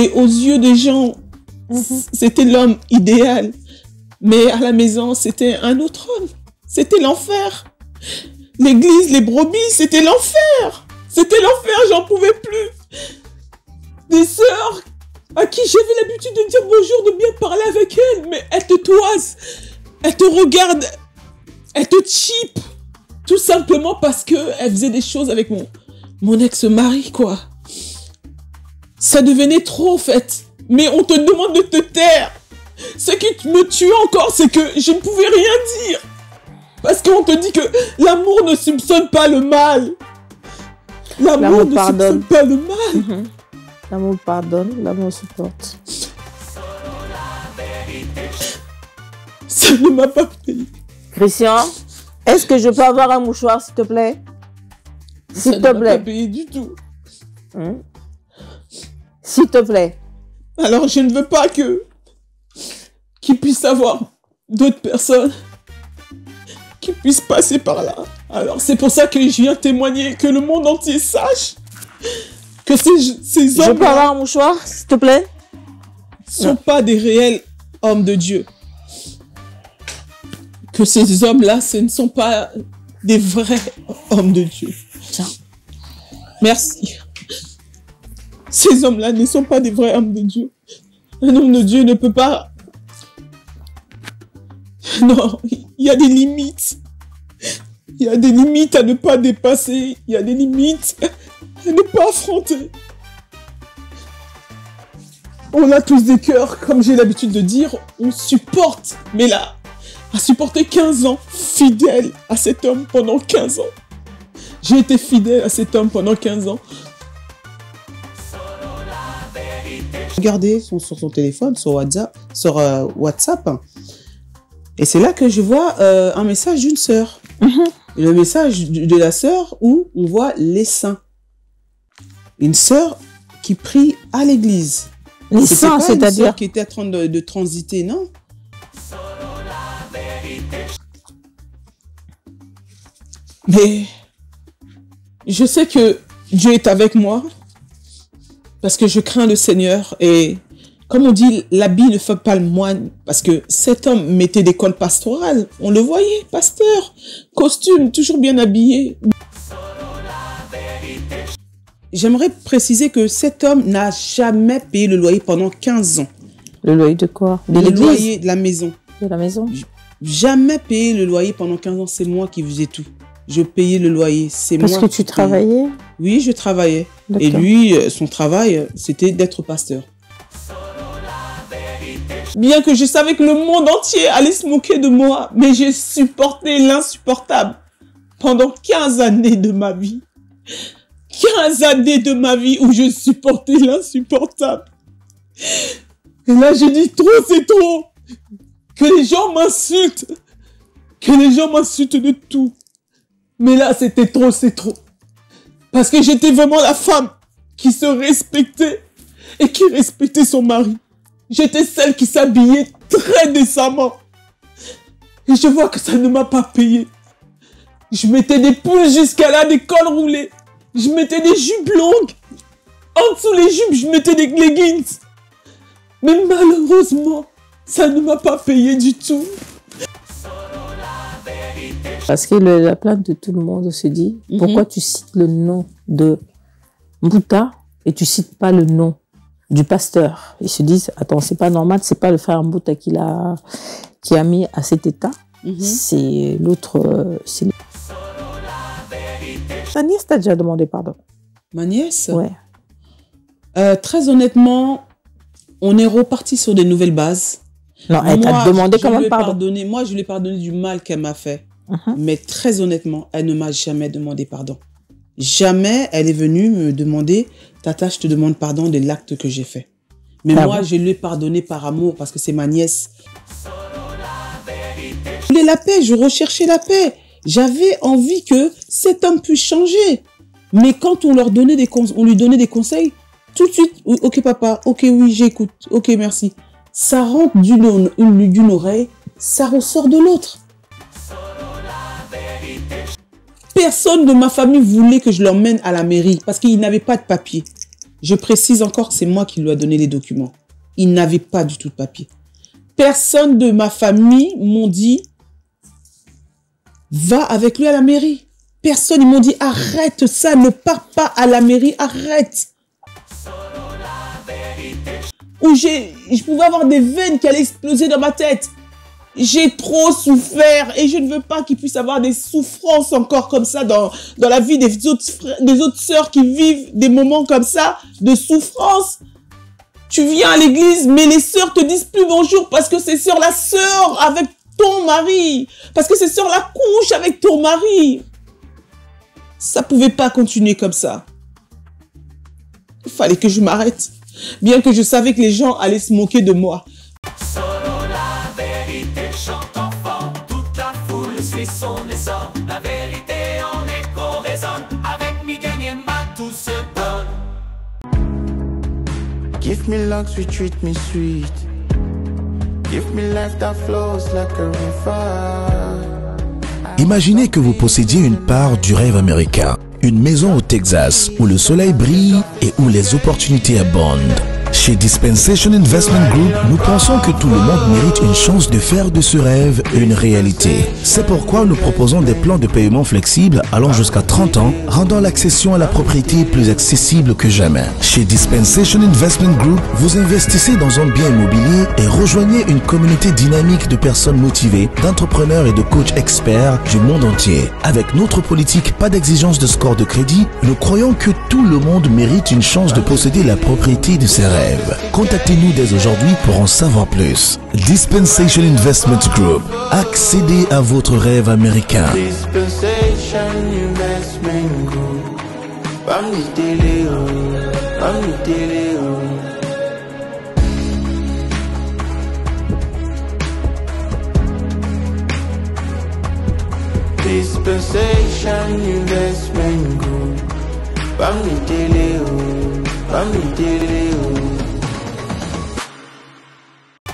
Et aux yeux des gens, c'était l'homme idéal. Mais à la maison, c'était un autre homme. C'était l'enfer. L'église, les brebis, c'était l'enfer. C'était l'enfer, j'en pouvais plus. Des sœurs à qui j'avais l'habitude de dire bonjour, de bien parler avec elles, mais elles te toisent, elles te regardent, elles te chipent, tout simplement parce qu'elles faisaient des choses avec mon ex-mari, quoi. Ça devenait trop, en fait. Mais on te demande de te taire. Ce qui me tue encore, c'est que je ne pouvais rien dire. Parce qu'on te dit que l'amour ne soupçonne pas le mal. L'amour ne soupçonne pas le mal. L'amour pardonne, l'amour supporte. Ça ne m'a pas payé. Christian, est-ce que je peux avoir un mouchoir, s'il te plaît? S'il te plaît. Ça ne m'a pas payé du tout. S'il te plaît. Alors, je ne veux pas qu'il puisse avoir d'autres personnes qui puissent passer par là. Alors, c'est pour ça que je viens témoigner, que le monde entier sache que ces hommes... Je peux avoir un mouchoir, s'il te plaît? Ne sont pas des réels hommes de Dieu. Que ces hommes-là, ce ne sont pas des vrais hommes de Dieu. Tiens. Merci. Ces hommes-là ne sont pas des vrais hommes de Dieu. Un homme de Dieu ne peut pas... Non, il y a des limites. Il y a des limites à ne pas dépasser. Il y a des limites à ne pas affronter. On a tous des cœurs, comme j'ai l'habitude de dire, on supporte. Mais là, à supporter 15 ans, fidèle à cet homme pendant 15 ans. J'ai été fidèle à cet homme pendant 15 ans. Regardez sur son téléphone, sur WhatsApp. Et c'est là que je vois un message d'une sœur. Le message de la sœur où on voit les saints. Une sœur qui prie à l'église. Les saints, c'est-à-dire une sœur qui était en train de transiter, non? Mais je sais que Dieu est avec moi parce que je crains le Seigneur et comme on dit, l'habit ne fait pas le moine parce que cet homme mettait des cols pastorales. On le voyait, pasteur, costume, toujours bien habillé. J'aimerais préciser que cet homme n'a jamais payé le loyer pendant 15 ans. Le loyer de quoi? Le loyer de la maison. De la maison? Jamais payé le loyer pendant 15 ans. C'est moi qui faisais tout. Je payais le loyer. C'est moi. Parce que tu travaillais? Oui, je travaillais. Et lui, son travail, c'était d'être pasteur. Bien que je savais que le monde entier allait se moquer de moi, mais j'ai supporté l'insupportable pendant 15 années de ma vie. 15 années de ma vie où je supportais l'insupportable. Et là, je dis trop, c'est trop. Que les gens m'insultent. Que les gens m'insultent de tout. Mais là, c'était trop, c'est trop. Parce que j'étais vraiment la femme qui se respectait et qui respectait son mari. J'étais celle qui s'habillait très décemment. Et je vois que ça ne m'a pas payé. Je mettais des pulls jusqu'à là, des cols roulés. Je mettais des jupes longues. En dessous les jupes, je mettais des leggings. Mais malheureusement, ça ne m'a pas payé du tout. Parce que la plainte de tout le monde se dit, pourquoi tu cites le nom de Mbouta et tu cites pas le nom du pasteur? Ils se disent, attends, c'est pas normal, c'est pas le frère Mbouta qui a mis à cet état. C'est l'autre... Ta nièce t'a déjà demandé pardon? Ma nièce? Ouais. Très honnêtement, on est reparti sur des nouvelles bases. Non, elle t'a demandé quand même pardon. Moi, je lui ai pardonné du mal qu'elle m'a fait. Mais très honnêtement, elle ne m'a jamais demandé pardon. Jamais elle est venue me demander, Tata, je te demande pardon de l'acte que j'ai fait. Mais moi, je lui ai pardonné par amour parce que c'est ma nièce. Je voulais la paix, je recherchais la paix. J'avais envie que cet homme puisse changer. Mais quand on lui donnait des conseils, tout de suite, ok papa, ok oui, j'écoute, ok merci. Ça rentre d'une oreille, ça ressort de l'autre. Personne de ma famille voulait que je l'emmène à la mairie parce qu'il n'avait pas de papier. Je précise encore que c'est moi qui lui ai donné les documents. Il n'avait pas du tout de papier. Personne de ma famille m'ont dit, va avec lui à la mairie. Personne, ils m'ont dit, arrête ça, ne pars pas à la mairie, arrête. Où je pouvais avoir des veines qui allaient exploser dans ma tête. J'ai trop souffert et je ne veux pas qu'il puisse avoir des souffrances encore comme ça dans la vie des autres sœurs qui vivent des moments comme ça de souffrance. Tu viens à l'église, mais les sœurs te disent plus bonjour parce que c'est sœur la sœur avec ton mari. Parce que c'est sœur la couche avec ton mari. Ça pouvait pas continuer comme ça. Il fallait que je m'arrête. Bien que je savais que les gens allaient se moquer de moi. Solo la vérité chante enfant, toute la foule suit son essor. La vérité en écho résonne, avec Miguel Niema tout se donne. Give me luck, sweet, treat me sweet. Give me life that flows like a river. Imaginez que vous possédiez une part du rêve américain, une maison au Texas où le soleil brille et où les opportunités abondent. Chez Dispensation Investment Group, nous pensons que tout le monde mérite une chance de faire de ce rêve une réalité. C'est pourquoi nous proposons des plans de paiement flexibles allant jusqu'à 30 ans, rendant l'accession à la propriété plus accessible que jamais. Chez Dispensation Investment Group, vous investissez dans un bien immobilier et rejoignez une communauté dynamique de personnes motivées, d'entrepreneurs et de coachs experts du monde entier. Avec notre politique pas d'exigence de score de crédit, nous croyons que tout le monde mérite une chance de posséder la propriété de ses rêves. Contactez-nous dès aujourd'hui pour en savoir plus. Dispensation Investment Group. Accédez à votre rêve américain. Dispensation Investment Group. Bamni Teleo, Bamni Teleo. Dispensation Investment Group. Bamni Teleo, Bamni Teleo.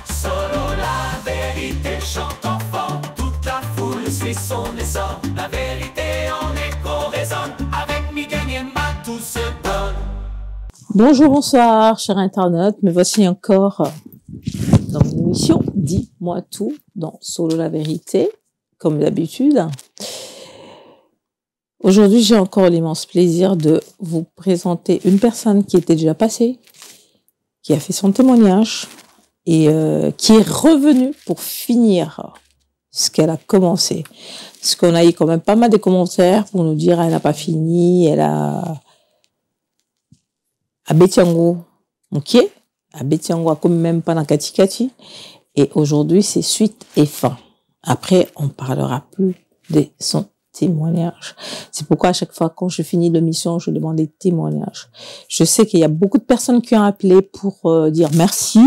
Solo la vérité chante enfant, toute la foule suit son essor. La vérité en écho résonne, avec Miguel Niema tout se donne. Bonjour, bonsoir, chers internautes. Me voici encore dans une émission Dis-moi tout dans Solo la vérité, comme d'habitude. Aujourd'hui, j'ai encore l'immense plaisir de vous présenter une personne qui était déjà passée, qui a fait son témoignage et qui est revenue pour finir ce qu'elle a commencé. Parce qu'on a eu quand même pas mal de commentaires pour nous dire elle n'a pas fini, elle a à Betiango, ok, à Betiango, comme même pas dans Katikati. Et aujourd'hui, c'est suite et fin. Après, on parlera plus de son témoignage. C'est pourquoi à chaque fois quand je finis l'émission, je demande des témoignages. Je sais qu'il y a beaucoup de personnes qui ont appelé pour dire merci.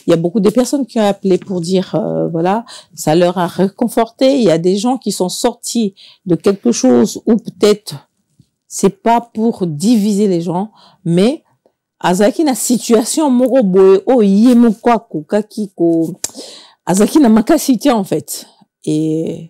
Il y a beaucoup de personnes qui ont appelé pour dire voilà, ça leur a réconforté. Il y a des gens qui sont sortis de quelque chose ou peut-être c'est pas pour diviser les gens, mais azaki na situation moko boye o yemo kwa ko kaki ko azaki na makasité en fait. Et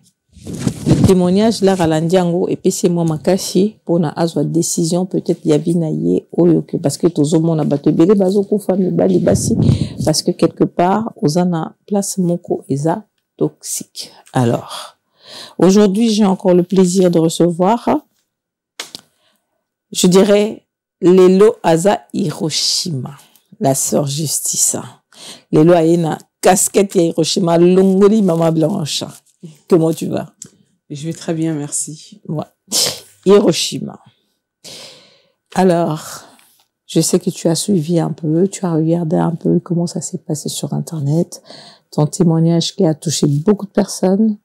le témoignage là ralandiango et puis c'est moi makasi pour na azwa décision peut-être yavi na ye oyoke parce que tozomo na bato belé bazoko fami bali basi parce que quelque part ozana place moko eza toxique. Alors aujourd'hui j'ai encore le plaisir de recevoir, je dirais, Lelo Aza Hiroshima, la sœur Justice. Lelo a une casquette à Hiroshima, Longoli Maman Blanche. Comment tu vas? Je vais très bien, merci. Ouais. Hiroshima. Alors, je sais que tu as suivi un peu, tu as regardé un peu comment ça s'est passé sur Internet, ton témoignage qui a touché beaucoup de personnes,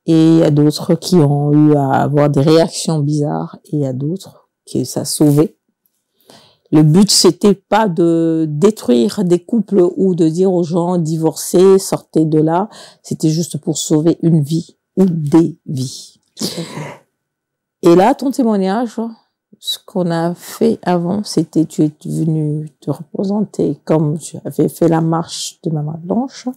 et il y a d'autres qui ont eu à avoir des réactions bizarres, et il y a d'autres qui ça a sauvé. Le but, c'était pas de détruire des couples ou de dire aux gens divorcez, sortez de là. C'était juste pour sauver une vie ou des vies. Tout à fait. Et là, ton témoignage, ce qu'on a fait avant, c'était tu es venu te représenter comme tu avais fait la marche de Maman Blanche.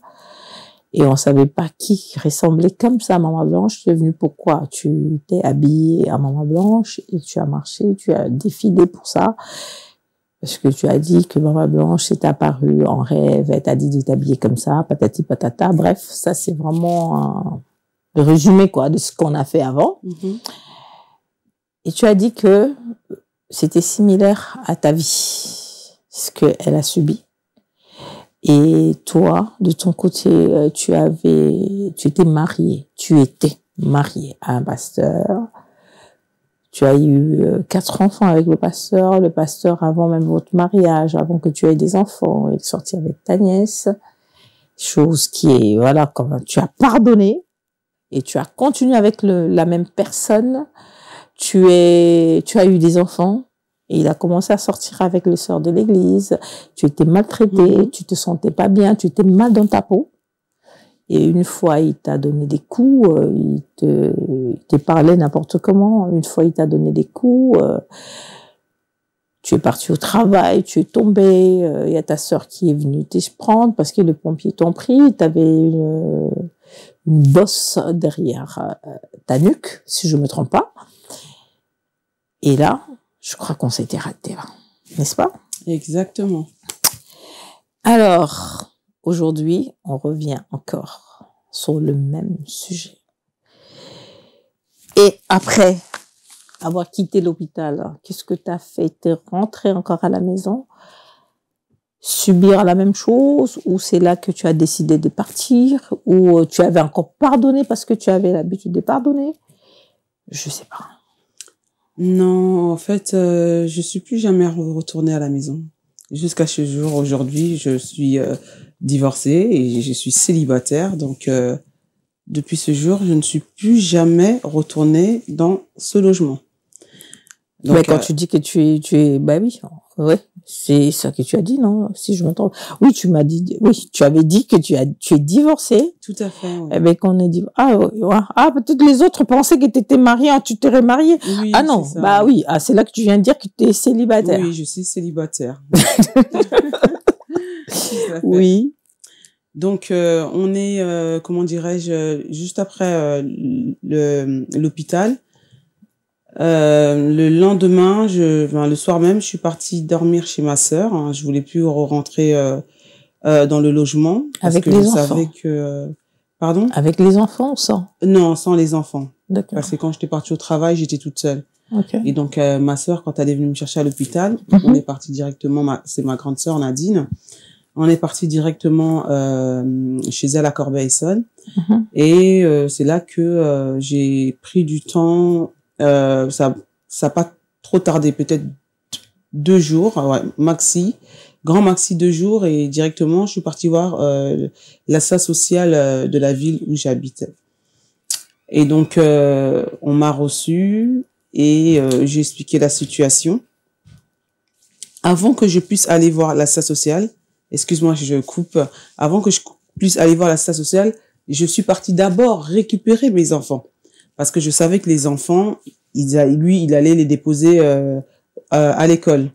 Et on savait pas qui ressemblait comme ça à Maman Blanche. Tu es venu pourquoi? Tu t'es habillé à Maman Blanche et tu as marché, tu as défilé pour ça. Parce que tu as dit que Maman Blanche s'est apparue en rêve, elle t'a dit de t'habiller comme ça, patati patata. Bref, ça c'est vraiment le résumé quoi de ce qu'on a fait avant. Et tu as dit que c'était similaire à ta vie, ce qu'elle a subi. Et toi, de ton côté, tu étais mariée à un pasteur. Tu as eu 4 enfants avec le pasteur. Le pasteur, avant même votre mariage, avant que tu aies des enfants, il est sorti avec ta nièce. Chose qui est, voilà, comme tu as pardonné et tu as continué avec la même personne. Tu as eu des enfants et il a commencé à sortir avec les sœurs de l'église. Tu étais maltraitée, tu te sentais pas bien, tu étais mal dans ta peau. Et une fois, il t'a donné des coups, il te parlait n'importe comment. Une fois, il t'a donné des coups. Tu es parti au travail, tu es tombé. Il y a ta sœur qui est venue te prendre parce que les pompiers t'ont pris. Tu avais une bosse derrière ta nuque, si je me trompe pas. Et là, je crois qu'on s'était raté, là. N'est-ce pas? Exactement. Alors, aujourd'hui, on revient encore sur le même sujet. Et après avoir quitté l'hôpital, qu'est-ce que tu as fait? Tu es rentré encore à la maison? Subir la même chose? Ou c'est là que tu as décidé de partir? Ou tu avais encore pardonné parce que tu avais l'habitude de pardonner? Je sais pas. Non, en fait, je suis plus jamais retournée à la maison. Jusqu'à ce jour, aujourd'hui, je suis divorcée et je suis célibataire. Donc, depuis ce jour, je ne suis plus jamais retournée dans ce logement. Donc, mais quand tu dis que tu es, bah oui, ouais, c'est ça que tu as dit, non? Si je me trompe. Oui, tu m'as dit, oui, tu avais dit que tu es divorcée. Tout à fait, oui. Eh ben, qu'on est dit, peut-être les autres pensaient que tu étais mariée, tu t'aurais mariée. Oui, ah non, ça, bah oui, c'est là que tu viens de dire que tu es célibataire. Oui, je suis célibataire. Oui. Donc, on est, comment dirais-je, juste après l'hôpital. Le lendemain, le soir même, je suis partie dormir chez ma sœur. Hein. Je voulais plus rentrer dans le logement parce avec que les je enfants. savais que pardon. Avec les enfants ou sans? Non, sans les enfants. D'accord. Parce que quand j'étais partie au travail, j'étais toute seule. Okay. Et donc ma sœur, quand elle est venue me chercher à l'hôpital, on est parti directement. C'est ma grande sœur Nadine. On est parti directement chez elle à Corbeil-Essonnes. Et c'est là que j'ai pris du temps. Ça a pas trop tardé, peut-être 2 jours, ouais, grand maxi 2 jours, et directement je suis partie voir l'ASA sociale de la ville où j'habitais. Et donc on m'a reçue et j'ai expliqué la situation. Avant que je puisse aller voir l'ASA sociale, excuse-moi, je coupe. Avant que je puisse aller voir l'ASA sociale, je suis partie d'abord récupérer mes enfants. Parce que je savais que les enfants, il allait les déposer à l'école.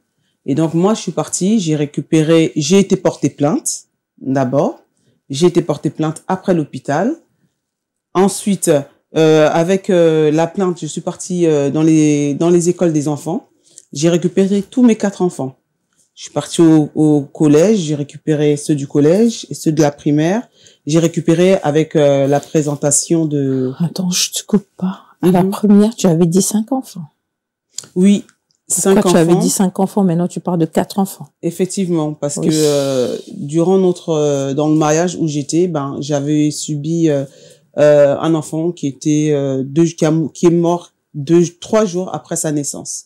Et donc, moi, je suis partie, j'ai été porter plainte, d'abord. J'ai été porter plainte après l'hôpital. Ensuite, avec la plainte, je suis partie dans les écoles des enfants. J'ai récupéré tous mes 4 enfants. Je suis partie au collège, j'ai récupéré ceux du collège et ceux de la primaire. J'ai récupéré avec la présentation de... Attends, je te coupe pas. À la première, tu avais dit 5 enfants. Oui, 5 enfants. Tu avais dit 5 enfants, maintenant tu parles de 4 enfants. Effectivement, parce que durant dans le mariage où j'étais, j'avais subi un enfant qui était qui est mort 3 jours après sa naissance.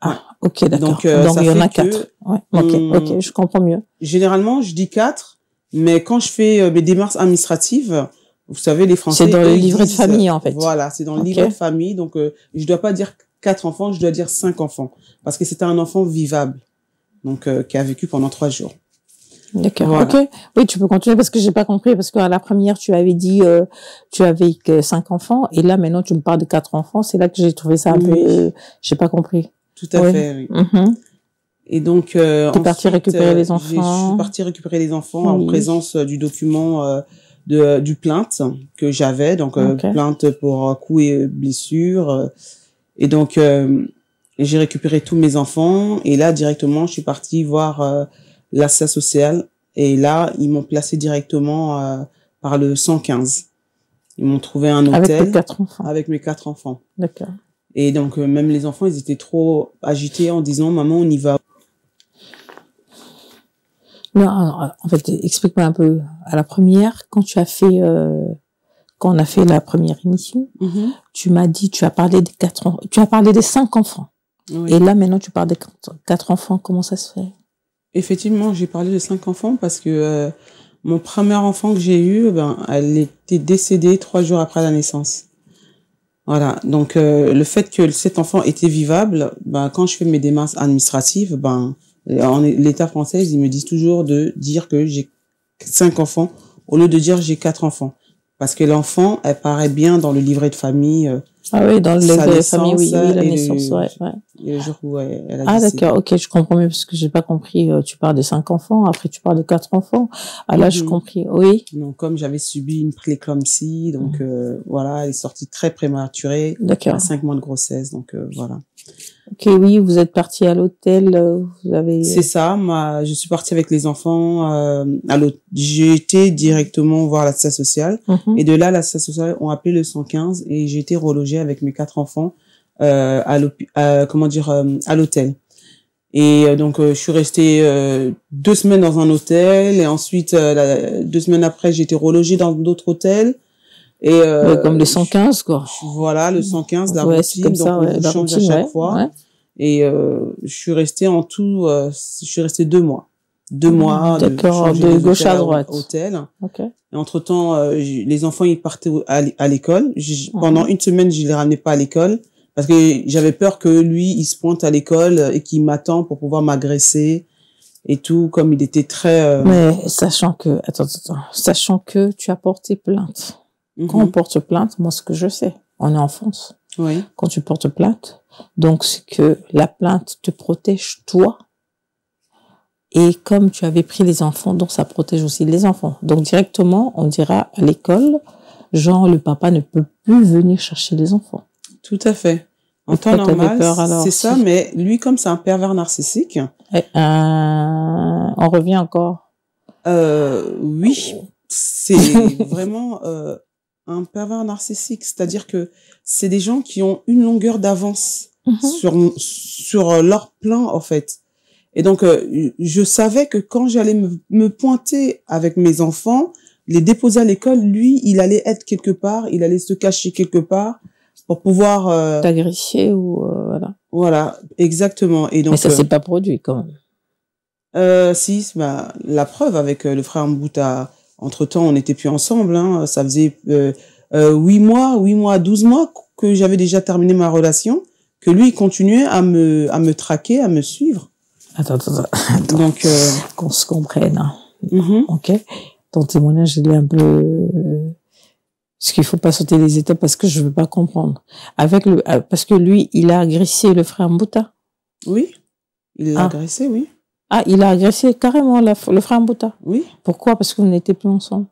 Ah, ok, d'accord. Donc il y en a 4. Ouais, ok, je comprends mieux. Généralement, je dis 4, mais quand je fais mes démarches administratives, vous savez, les Français... C'est dans le livret de famille, en fait. Voilà, c'est dans le livret de famille. Donc, je dois pas dire 4 enfants, je dois dire 5 enfants. Parce que c'était un enfant vivable. Donc, qui a vécu pendant 3 jours. D'accord, voilà. Ok. Oui, tu peux continuer parce que j'ai pas compris. Parce qu'à la première, tu avais dit tu avais que 5 enfants. Et là, maintenant, tu me parles de 4 enfants. C'est là que j'ai trouvé ça un peu... j'ai pas compris. Tout à fait, oui. Et donc, t'es partie récupérer les enfants. Je suis partie récupérer les enfants en présence du document du plainte que j'avais, donc plainte pour coups et blessures. Et donc Et j'ai récupéré tous mes enfants. Et là, directement, je suis partie voir l'assistance sociale. Et là, ils m'ont placé directement par le 115. Ils m'ont trouvé un hôtel. Avec tes 4 enfants. Avec mes 4 enfants. D'accord. Et donc, même les enfants, ils étaient trop agités en disant, maman, on y va. Non, alors, en fait, explique-moi un peu. À la première, quand tu as fait, quand on a fait la première émission, tu m'as dit, tu as parlé des 4 enfants, tu as parlé des 5 enfants. Oui. Et là, maintenant, tu parles des 4 enfants. Comment ça se fait? Effectivement, j'ai parlé de 5 enfants parce que mon premier enfant que j'ai eu, elle était décédée 3 jours après la naissance. Voilà. Donc, le fait que cet enfant était vivable, quand je fais mes démarches administratives, en l'État français, ils me disent toujours de dire que j'ai 5 enfants au lieu de dire j'ai 4 enfants. Parce que l'enfant, elle paraît bien dans le livret de famille. Ah oui, dans le livret de famille, oui, la et naissance, ouais. Et le jour où elle a Ah décédé. d'accord, ok, je comprends mieux parce que j'ai pas compris. Tu parles de 5 enfants, après tu parles de 4 enfants. Ah là, j'ai compris. Oui. Donc, comme j'avais subi une prééclampsie, donc voilà, elle est sortie très prématurée. D'accord. À 5 mois de grossesse, donc voilà. Ok, oui, vous êtes parti à l'hôtel, vous avez... C'est ça, moi, je suis partie avec les enfants à l'hôtel. J'ai été directement voir l'assistance sociale. Et de là, l'assistance sociale ont appelé le 115 et j'ai été relogée avec mes 4 enfants à l'hôtel. Et donc, je suis restée 2 semaines dans un hôtel et ensuite, 2 semaines après, j'ai été relogée dans d'autres hôtels. Et comme le 115, quoi. Voilà, le 115, la Ouais, routine, c'est comme ça, donc ouais, on la change routine, à chaque ouais, fois. ouais. Et je suis restée en tout, je suis restée 2 mois. 2 mois D'accord, de de gauche à droite. hôtel. Ok. Et entre-temps, les enfants, ils partaient à l'école. Pendant une semaine, je les ramenais pas à l'école parce que j'avais peur que lui, il se pointe à l'école et qu'il m'attend pour pouvoir m'agresser et tout, comme il était très... Mais sachant que, sachant que tu as porté plainte. Quand on porte plainte, moi, ce que je sais, on est en France. Oui. Quand tu portes plainte, donc c'est que la plainte te protège toi. Et comme tu avais pris les enfants, donc ça protège aussi les enfants. Donc directement, on dira à l'école, genre le papa ne peut plus venir chercher les enfants. Tout à fait. En temps normal, c'est ça, mais lui, comme c'est un pervers narcissique... on revient encore. Oui, c'est vraiment un pervers narcissique. C'est-à-dire que c'est des gens qui ont une longueur d'avance sur leur plan, en fait. Et donc, je savais que quand j'allais me pointer avec mes enfants, les déposer à l'école, lui, il allait être quelque part, il allait se cacher quelque part pour pouvoir... t'agresser ou voilà. Voilà, exactement. Et donc, mais ça s'est pas produit quand même. Si, la preuve avec le frère Mbouta, entre-temps, on n'était plus ensemble. Hein, ça faisait 8 mois, 12 mois que j'avais déjà terminé ma relation, que lui, il continuait à me traquer, à me suivre. Attends. Donc, qu'on se comprenne. Hein. Ok. Ton témoignage, il est un peu... Parce qu'il faut pas sauter les étapes parce que je veux pas comprendre. Parce que lui, il a agressé le frère Mbouta. Oui. Il l'a agressé, oui. Ah, il a agressé carrément le frère Mbouta. Oui. Pourquoi? Parce que vous n'étiez plus ensemble.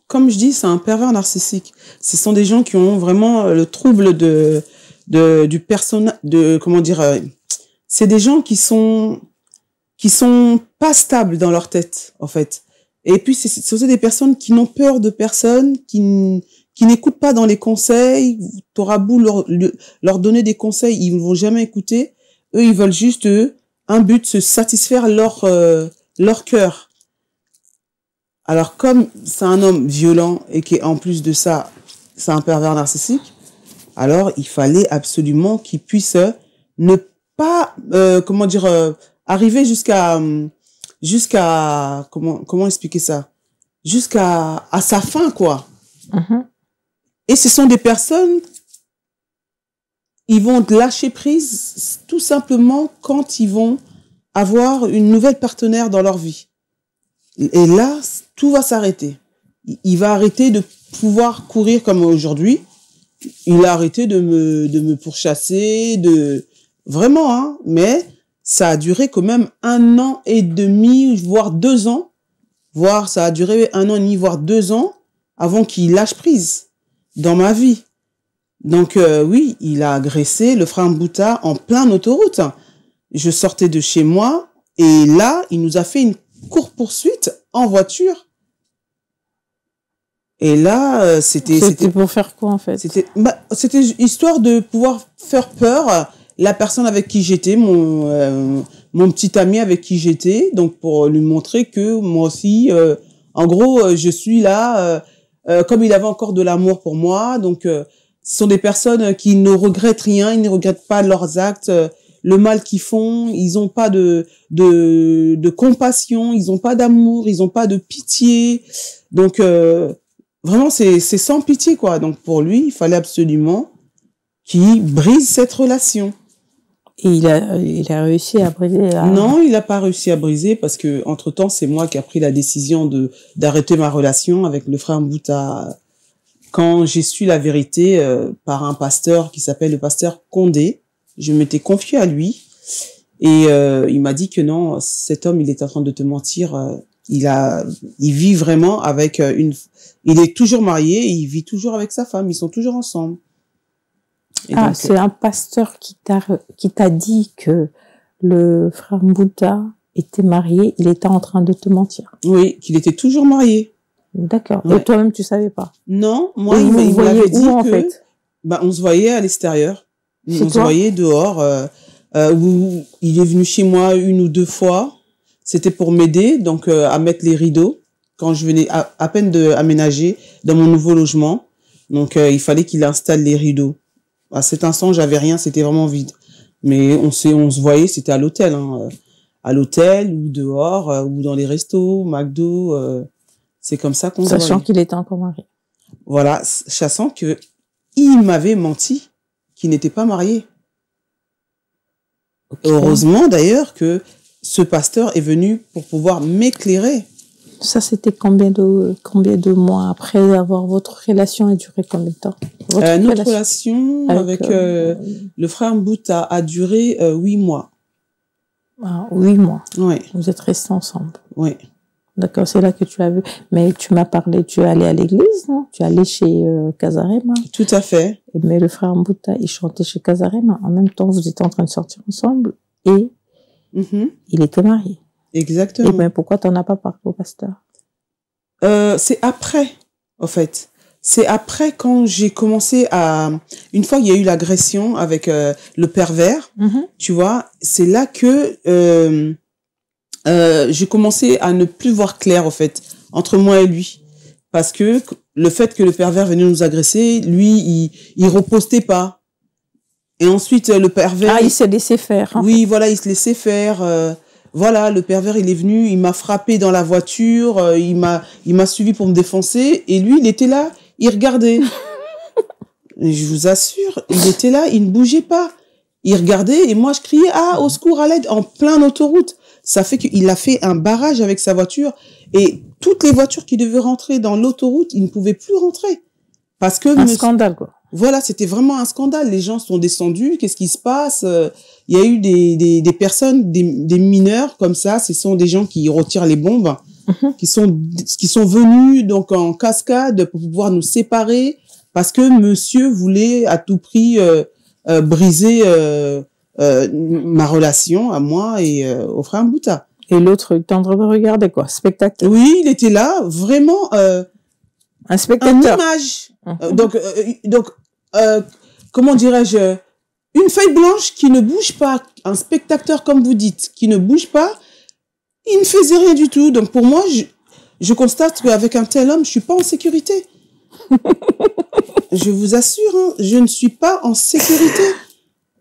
Comme je dis, c'est un pervers narcissique. Ce sont des gens qui ont vraiment le trouble du personnage, comment dire, c'est des gens qui sont pas stables dans leur tête, en fait. Et puis, c'est aussi des personnes qui n'ont peur de personne, qui n'écoutent pas dans les conseils. T'auras beau leur donner des conseils, ils ne vont jamais écouter. Eux, ils veulent juste, un but, se satisfaire leur cœur. Alors, comme c'est un homme violent et qui, en plus de ça, c'est un pervers narcissique, alors il fallait absolument qu'il puisse ne pas, arriver jusqu'à comment expliquer ça, jusqu'à sa fin, quoi. Et ce sont des personnes, ils vont lâcher prise tout simplement quand ils vont avoir une nouvelle partenaire dans leur vie. Et là, tout va s'arrêter. Il va arrêter de pouvoir courir comme aujourd'hui. Il a arrêté de me pourchasser, vraiment, hein. Mais ça a duré quand même 1 an et demi, voire 2 ans. Ça a duré 1 an et demi, voire 2 ans avant qu'il lâche prise dans ma vie. Donc, oui, il a agressé le frère Mbouta en pleine autoroute. Je sortais de chez moi et là, il nous a fait une course-poursuite en voiture. Et là, c'était pour faire quoi, en fait? C'était histoire de pouvoir faire peur à la personne avec qui j'étais, mon petit ami avec qui j'étais, donc pour lui montrer que moi aussi, en gros, je suis là, comme il avait encore de l'amour pour moi. Donc, ce sont des personnes qui ne regrettent rien, ils ne regrettent pas leurs actes, le mal qu'ils font, ils n'ont pas de compassion, ils n'ont pas d'amour, ils n'ont pas de pitié. Donc, vraiment, c'est sans pitié, quoi. Donc, pour lui, il fallait absolument qu'il brise cette relation. Et il a réussi à briser Non, il n'a pas réussi à briser parce que, entre-temps, c'est moi qui a pris la décision d'arrêter ma relation avec le frère Mbouta. Quand j'ai su la vérité par un pasteur qui s'appelle le pasteur Condé, je m'étais confiée à lui et il m'a dit que non, cet homme, il est en train de te mentir. Il vit vraiment avec il est toujours marié et il vit toujours avec sa femme. Ils sont toujours ensemble. Et donc, c'est un pasteur qui t'a dit que le frère Mbouta était marié, il était en train de te mentir. Oui, qu'il était toujours marié. D'accord. Ouais. Et toi-même, tu savais pas? Non, moi, et il vous m'avait dit en que, fait? on se voyait à l'extérieur. Chez On se voyait dehors, où il est venu chez moi 1 ou 2 fois. C'était pour m'aider, donc, à mettre les rideaux quand je venais à peine d'aménager dans mon nouveau logement. Donc, il fallait qu'il installe les rideaux. À cet instant, j'avais rien, c'était vraiment vide. Mais on se voyait, c'était à l'hôtel, hein, à l'hôtel ou dehors, ou dans les restos, McDo, c'est comme ça qu'on se voyait. Sachant qu'il était encore marié. Voilà, sachant que il m'avait menti, qu'il n'était pas marié. Okay. Heureusement d'ailleurs que ce pasteur est venu pour pouvoir m'éclairer. Ça, c'était combien de mois après avoir votre relation a duré combien de temps? Notre relation avec le frère Mbouta a duré 8 mois. Ah, 8 mois. Oui. Vous êtes restés ensemble. Oui. D'accord, c'est là que tu as vu. Mais tu m'as parlé, tu es allé à l'église, non? Tu es allé chez Casarema. Tout à fait. Mais le frère Mbouta, il chantait chez Casarema. En même temps, vous étiez en train de sortir ensemble et il était marié. Exactement. Et ben pourquoi t'en as pas parlé au pasteur? C'est après, en fait. C'est après quand j'ai commencé une fois qu'il y a eu l'agression avec le pervers, tu vois, c'est là que j'ai commencé à ne plus voir clair, en fait, entre moi et lui. Parce que le fait que le pervers venait nous agresser, lui, il repostait pas. Et ensuite, le pervers... Ah, il s'est laissé faire. Oui, voilà, il se laissait faire. Voilà, le pervers, il est venu, il m'a frappé dans la voiture, il m'a suivi pour me défoncer, et lui, il était là, il regardait. Et je vous assure, il était là, il ne bougeait pas. Il regardait, et moi, je criais, ah, au secours, à l'aide, en plein autoroute. Ça fait qu'il a fait un barrage avec sa voiture, et toutes les voitures qui devaient rentrer dans l'autoroute, ils ne pouvaient plus rentrer. Parce que... Un scandale, quoi. Voilà, c'était vraiment un scandale. Les gens sont descendus. Qu'est-ce qui se passe? Il y a eu des personnes, des mineurs comme ça. Ce sont des gens qui retirent les bombes, qui sont venus donc en cascade pour pouvoir nous séparer parce que monsieur voulait à tout prix briser ma relation à moi et au frère Mbouta. Et l'autre, il était en train de regarder quoi? Spectateur. Oui, il était là, vraiment. Un spectateur. En image. Donc, comment dirais-je, une feuille blanche qui ne bouge pas, un spectateur comme vous dites, qui ne bouge pas, il ne faisait rien du tout. Donc pour moi, je constate qu'avec un tel homme, je suis pas en sécurité. Je vous assure, hein, je ne suis pas en sécurité.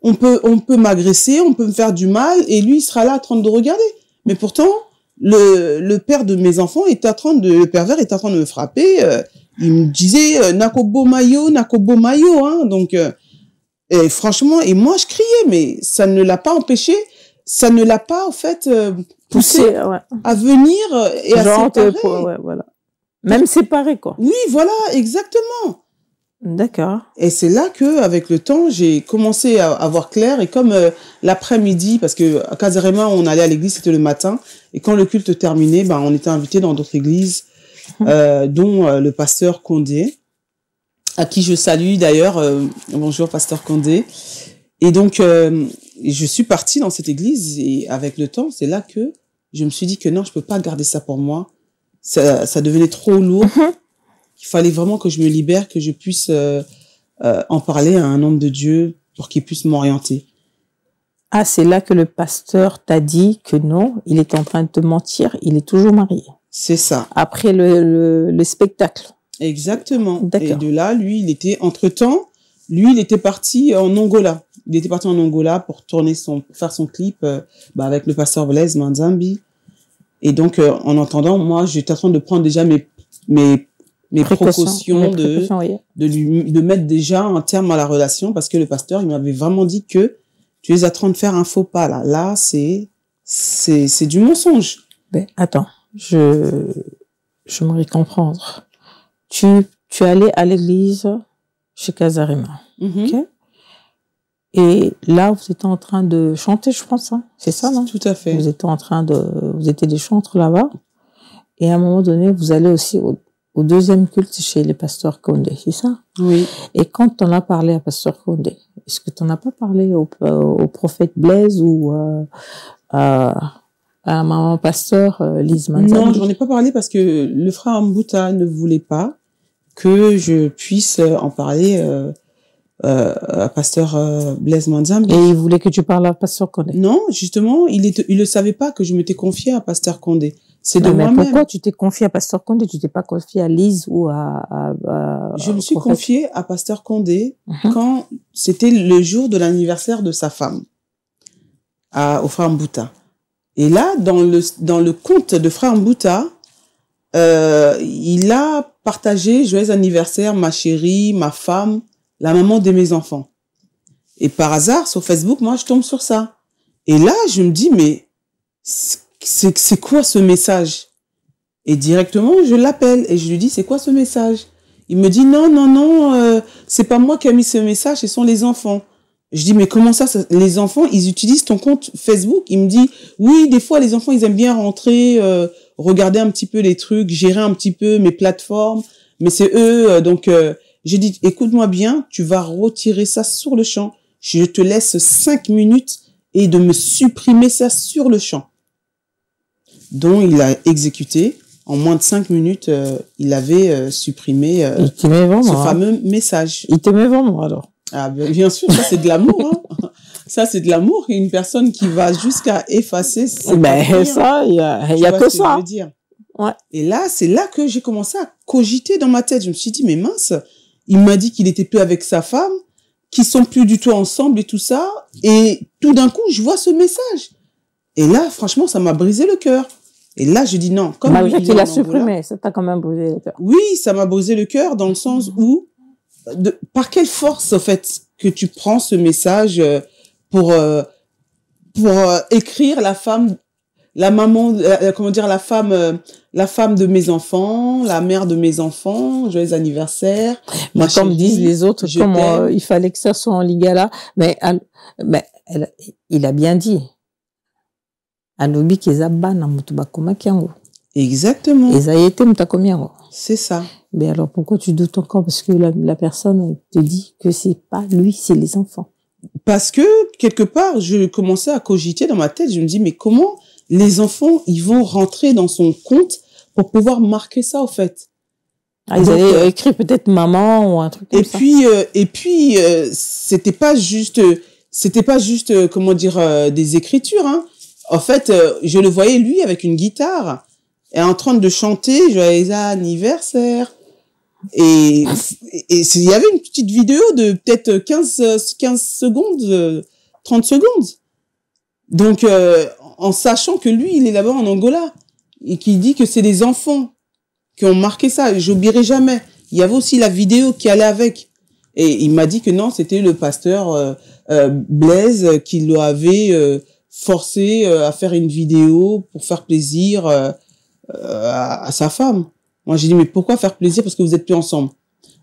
On peut m'agresser, on peut me faire du mal, et lui, il sera là en train de regarder. Mais pourtant, le père de mes enfants le pervers est en train de me frapper. Il me disait Nakobo Mayo, hein. Donc, et franchement, et moi je criais, mais ça ne l'a pas empêché, ça ne l'a pas en fait poussé à venir et à séparer. Ouais, voilà. Même séparé quoi. Oui, voilà, exactement. D'accord. Et c'est là que, avec le temps, j'ai commencé à voir clair. Et comme l'après-midi, parce que à Casarema, on allait à l'église, c'était le matin. Et quand le culte terminait, on était invités dans d'autres églises, dont le pasteur Condé. à qui je salue d'ailleurs. Bonjour, pasteur Condé. Et donc, je suis partie dans cette église et avec le temps, c'est là que je me suis dit que non, je peux pas garder ça pour moi. Ça devenait trop lourd. Il fallait vraiment que je me libère, que je puisse en parler à un homme de Dieu pour qu'il puisse m'orienter. Ah, c'est là que le pasteur t'a dit que non, il est en train de te mentir, il est toujours marié. C'est ça. Après le spectacle. Exactement. D'accord. Et de là, lui, il était, entre-temps, il était parti en Angola. Il était parti en Angola pour faire son clip avec le pasteur Blaise Manzambi. Et donc, en entendant, moi, j'étais en train de prendre déjà mes précautions oui. de mettre déjà un terme à la relation parce que le pasteur, il m'avait vraiment dit que tu es en train de faire un faux pas, là. Là, c'est du mensonge. Ben, attends, j'aimerais comprendre. Tu allais à l'église chez Casarima. Mm-hmm. Ok? Et là, vous étiez en train de chanter, je pense, hein? C'est ça, non? Tout à fait. Vous étiez des chantres là-bas. Et à un moment donné, vous allez aussi au deuxième culte chez les pasteurs Condé, c'est ça? Oui. Et quand t'en as parlé à pasteur Condé, est-ce que t'en as pas parlé au prophète Blaise ou à maman pasteur Lise Manzambi? Non, j'en ai pas parlé parce que le frère Mbouta ne voulait pas que je puisse en parler à pasteur Blaise Manzambi. Et il voulait que tu parles à pasteur Condé? Non, justement, il le savait pas que je m'étais confiée à pasteur Condé. C'est de mais moi-même. pourquoi tu t'es confiée à pasteur Condé? Tu t'es pas confiée à Lise ou Je me suis confiée à pasteur Condé Mhm. quand c'était le jour de l'anniversaire de sa femme, au frère Mbouta. Et là, dans le compte de frère Mbouta, il a partagé joyeux anniversaire, ma chérie, ma femme, la maman de mes enfants. Et par hasard, sur Facebook, moi, je tombe sur ça. Et là, je me dis, mais c'est quoi ce message? Et directement, je l'appelle et je lui dis, c'est quoi ce message? Il me dit, non, c'est pas moi qui ai mis ce message, ce sont les enfants. Je dis, mais comment ça, les enfants, ils utilisent ton compte Facebook? Il me dit, oui, des fois, les enfants, ils aiment bien rentrer, regarder un petit peu les trucs, gérer un petit peu mes plateformes, mais c'est eux, donc j'ai dit, écoute-moi bien, tu vas retirer ça sur le champ. Je te laisse 5 minutes et de me supprimer ça sur le champ. Donc, il a exécuté. En moins de 5 minutes, il avait supprimé ce fameux message. Il t'aimait vraiment, alors? Ah, bien sûr, ça c'est de l'amour. Hein. Ça c'est de l'amour. Et une personne qui va jusqu'à effacer. Ben ça, il y a que ça. Je veux dire. Ouais. Et là, c'est là que j'ai commencé à cogiter dans ma tête. Je me suis dit, mais mince, il m'a dit qu'il était plus avec sa femme, qu'ils sont plus du tout ensemble et tout ça. Et tout d'un coup, je vois ce message. Et là, franchement, ça m'a brisé le cœur. Et là, je dis non. Comme malgré qu'il a supprimé, ça t'a quand même brisé le cœur. Oui, ça m'a brisé le cœur dans le sens où, par quelle force, au fait, que tu prends ce message pour écrire la femme, la maman, comment dire, la femme de mes enfants, la mère de mes enfants, joyeux anniversaire. Mais comme disent les autres, il fallait que ça soit en lingala, mais il a bien dit. Exactement. C'est ça. Mais alors pourquoi tu doutes encore? Parce que la personne te dit que c'est pas lui, c'est les enfants. Parce que quelque part, je commençais à cogiter dans ma tête. Je me dis, mais comment les enfants, ils vont rentrer dans son compte pour pouvoir marquer ça, au fait? Ah, ils avaient écrit peut-être maman ou un truc comme ça. Et puis, c'était pas juste, comment dire, des écritures, hein. En fait, je le voyais, lui, avec une guitare, et en train de chanter joyeux anniversaire. Et il y avait une petite vidéo de peut-être 15 secondes, 30 secondes. Donc, en sachant que lui, il est là-bas en Angola, et qu'il dit que c'est les enfants qui ont marqué ça, j'oublierai jamais. Il y avait aussi la vidéo qui allait avec. Et il m'a dit que non, c'était le pasteur Blaise qui l'avait forcé à faire une vidéo pour faire plaisir à sa femme. Moi, j'ai dit, mais pourquoi faire plaisir? Parce que vous êtes plus ensemble.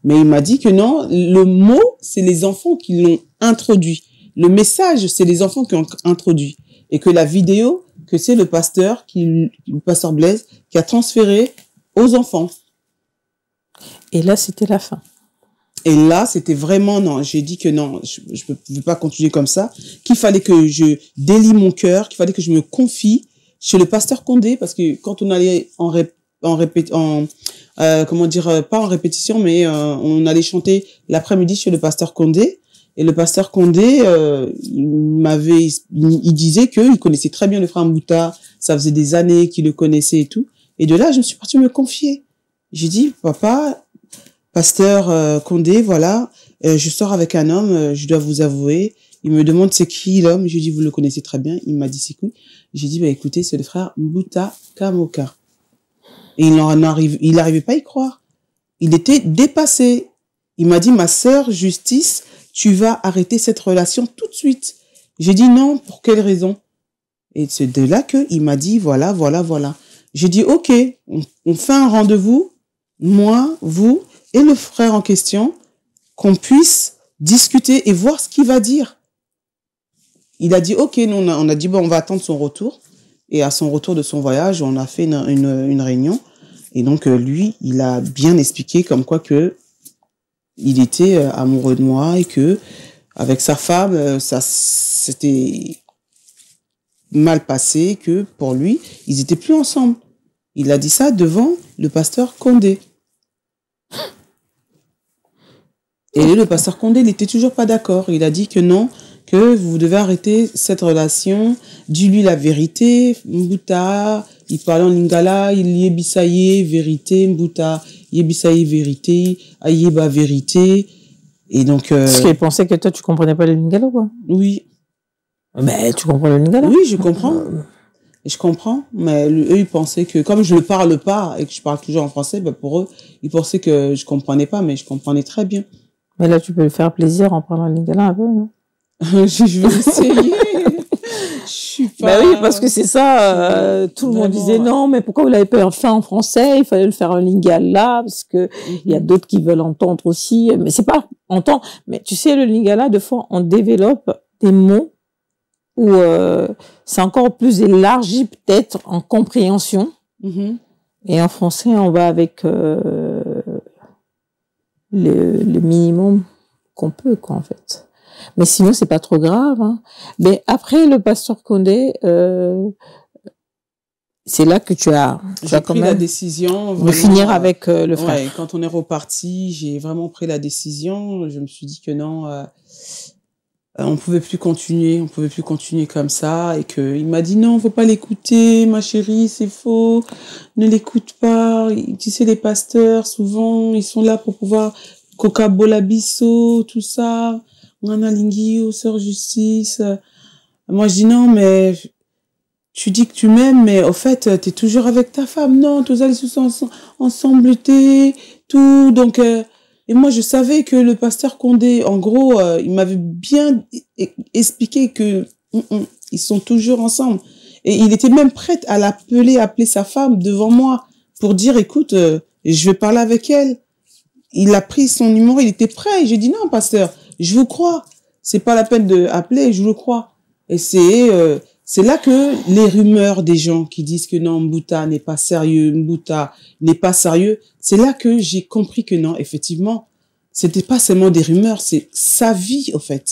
Mais il m'a dit que non, le mot, c'est les enfants qui l'ont introduit. Le message, c'est les enfants qui ont introduit. Et que la vidéo, que c'est le pasteur Blaise, qui a transféré aux enfants. Et là, c'était la fin. Et là, c'était vraiment non. J'ai dit que non, je ne peux pas continuer comme ça. Qu'il fallait que je délie mon cœur, qu'il fallait que je me confie chez le pasteur Condé, parce que quand on allait comment dire, pas en répétition, mais on allait chanter l'après-midi chez le pasteur Condé. Et le pasteur Condé, il disait qu'il connaissait très bien le frère Mbouta, ça faisait des années qu'il le connaissait et tout. Et de là, je me suis partie me confier. J'ai dit, papa, pasteur Condé, voilà, je sors avec un homme, je dois vous avouer. Il me demande c'est qui l'homme. Je lui dis, vous le connaissez très bien. Il m'a dit c'est qui. J'ai dit, bah écoutez, c'est le frère Mbouta Kamoka. Et il n'arrivait pas à y croire. Il était dépassé. Il m'a dit, ma sœur Justice, tu vas arrêter cette relation tout de suite. J'ai dit non, pour quelle raison? Et c'est de là qu'il m'a dit, voilà. J'ai dit, ok, on fait un rendez-vous, moi, vous et le frère en question, qu'on puisse discuter et voir ce qu'il va dire. Il a dit, ok, nous, on a dit, bon, on va attendre son retour. Et à son retour de son voyage, on a fait une réunion. Et donc, lui, il a bien expliqué comme quoi que il était amoureux de moi et que avec sa femme, ça s'était mal passé, que pour lui, ils étaient plus ensemble. Il a dit ça devant le pasteur Condé. Et le pasteur Condé, il n'était toujours pas d'accord. Il a dit que non, que vous devez arrêter cette relation. Dis-lui la vérité. Mbouta, il parlait en lingala, il y est bisaye, vérité. Mbouta, il est bisaye, vérité. Ayeba, vérité. Et donc... Parce qu'il pensait que toi, tu comprenais pas le lingala, quoi. Oui. Mais tu comprends le lingala? Oui, je comprends. Je comprends, mais eux, ils pensaient que, comme je ne parle pas et que je parle toujours en français, ben pour eux, ils pensaient que je comprenais pas, mais je comprenais très bien. Mais là, tu peux lui faire plaisir en parlant lingala un peu, non? Je vais essayer. Je suis pas... Bah oui, parce que c'est ça, tout le monde disait non, mais pourquoi vous l'avez pas fait en français? Il fallait le faire en lingala, parce que il y a d'autres qui veulent entendre aussi, mais c'est pas entendre, mais tu sais, le lingala, des fois, on développe des mots où c'est encore plus élargi peut-être en compréhension. Et en français, on va avec le minimum qu'on peut, quoi, en fait. Mais sinon, c'est pas trop grave. Hein. Mais après, le pasteur Condé, c'est là que tu as pris la décision de finir avec le frère. Ouais, quand on est reparti, j'ai vraiment pris la décision. Je me suis dit que non... on pouvait plus continuer comme ça, et que il m'a dit non, faut pas l'écouter, ma chérie, c'est faux, ne l'écoute pas. Tu sais, les pasteurs, souvent, ils sont là pour pouvoir coca-bola bisso, tout ça, ngana lingio, sœur Justice. Moi, je dis non, mais tu dis que tu m'aimes, mais au fait, t'es toujours avec ta femme. Non, tous ils sont ensemble, tout, donc, et moi, je savais que le pasteur Condé, en gros, il m'avait bien expliqué que ils sont toujours ensemble. Et il était même prêt à appeler sa femme devant moi pour dire, écoute, je vais parler avec elle. Il a pris son numéro, il était prêt. Et j'ai dit, non, pasteur, je vous crois. C'est pas la peine de appeler, je le crois. Et c'est là que les rumeurs des gens qui disent que non, Mbouta n'est pas sérieux, c'est là que j'ai compris que non, effectivement, c'était pas seulement des rumeurs, c'est sa vie, au fait.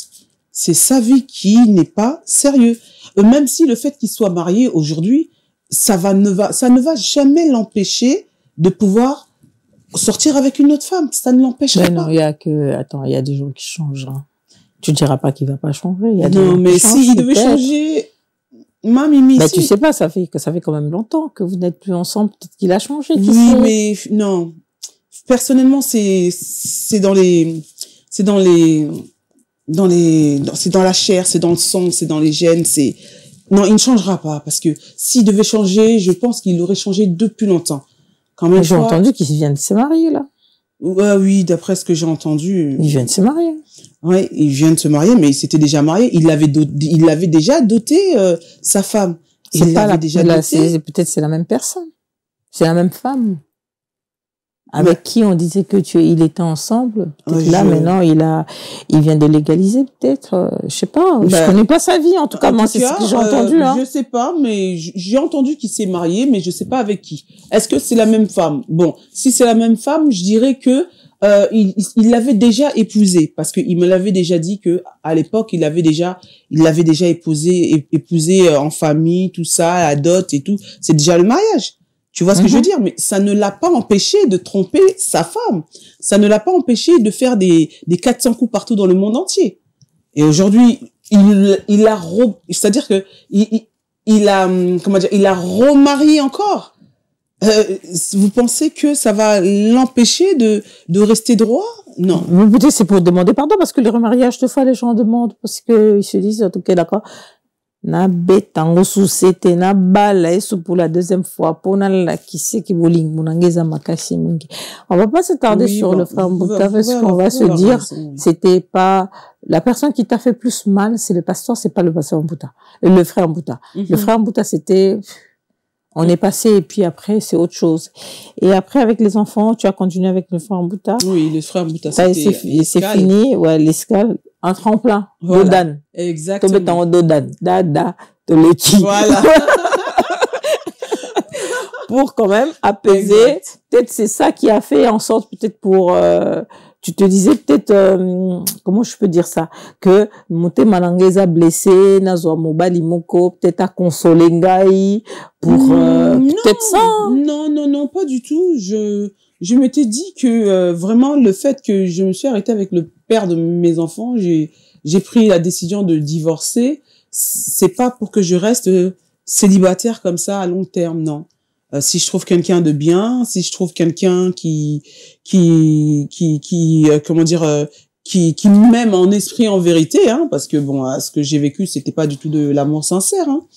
C'est sa vie qui n'est pas sérieux. Même si le fait qu'il soit marié aujourd'hui, ça ne va jamais l'empêcher de pouvoir sortir avec une autre femme. Ça ne l'empêchera pas. Non, il y a des gens qui changent. Hein. Tu diras pas qu'il va pas changer. Il y a non, mais s'il devait changer, Mimi, bah, tu sais pas, ça fait quand même longtemps que vous n'êtes plus ensemble. Peut-être qu'il a changé. Oui, mais non. Personnellement, c'est dans la chair, c'est dans le sang, c'est dans les gènes, non, il ne changera pas, parce que s'il devait changer, je pense qu'il aurait changé depuis longtemps. J'ai entendu qu'il vient de se marier, là. Oui, d'après ce que j'ai entendu. Il vient de se marier. Ouais, il vient de se marier, mais il s'était déjà marié. Il l'avait déjà doté, sa femme. Peut-être c'est la même personne. C'est la même femme. Avec qui on disait il était ensemble. Là, maintenant, il vient de légaliser, peut-être. Je sais pas. Je connais pas sa vie, en tout cas. Moi, c'est ce que j'ai entendu, hein. Je sais pas, mais j'ai entendu qu'il s'est marié, mais je sais pas avec qui. Est-ce que c'est la même femme? Bon, si c'est la même femme, je dirais que, il l'avait déjà épousée parce qu'il me l'avait déjà dit que à l'époque il l'avait déjà épousé en famille, tout ça, la dot et tout. C'est déjà le mariage. Tu vois ce que je veux dire? Mais ça ne l'a pas empêché de tromper sa femme. Ça ne l'a pas empêché de faire des 400 coups partout dans le monde entier. Et aujourd'hui, c'est-à-dire que il a remarié encore. Vous pensez que ça va l'empêcher de rester droit? Non. Mais peut-être c'est pour demander pardon, parce que les remariages, des fois, les gens demandent, parce que ils se disent, ok, d'accord, na betango susete, na bala, et pour la deuxième fois, pour la qui sait qui bowling, munangeza makashi mingi. On va pas s'attarder sur le frère Mbouta, parce qu'on va se dire, c'était pas, la personne qui t'a fait plus mal, c'est le pasteur, c'est pas le pasteur Mbouta, le frère Mbouta. Le frère Mbouta, c'était, on est passé, et puis après, c'est autre chose. Et après, avec les enfants, tu as continué avec le frère Mbouta. Oui, le frère Mbouta, c'est fini, ouais, l'escale, un tremplin, voilà. Dodan. Exactement. Tombé dans Dodan, dada, de l'équipe. Voilà. Pour quand même apaiser. Peut-être c'est ça qui a fait en sorte, peut-être pour, tu te disais peut-être, comment je peux dire ça, que Moté Malangeza blessé, Nazwa Mobali Moko, peut-être à consoler Ngai, pour, peut-être ça. Non, pas du tout. Je m'étais dit que vraiment le fait que je me suis arrêtée avec le père de mes enfants, j'ai pris la décision de divorcer. C'est pas pour que je reste célibataire comme ça à long terme, non. Si je trouve quelqu'un de bien, si je trouve quelqu'un qui m'aime en esprit, en vérité, hein, parce que bon, ce que j'ai vécu, c'était pas du tout de l'amour sincère, hein.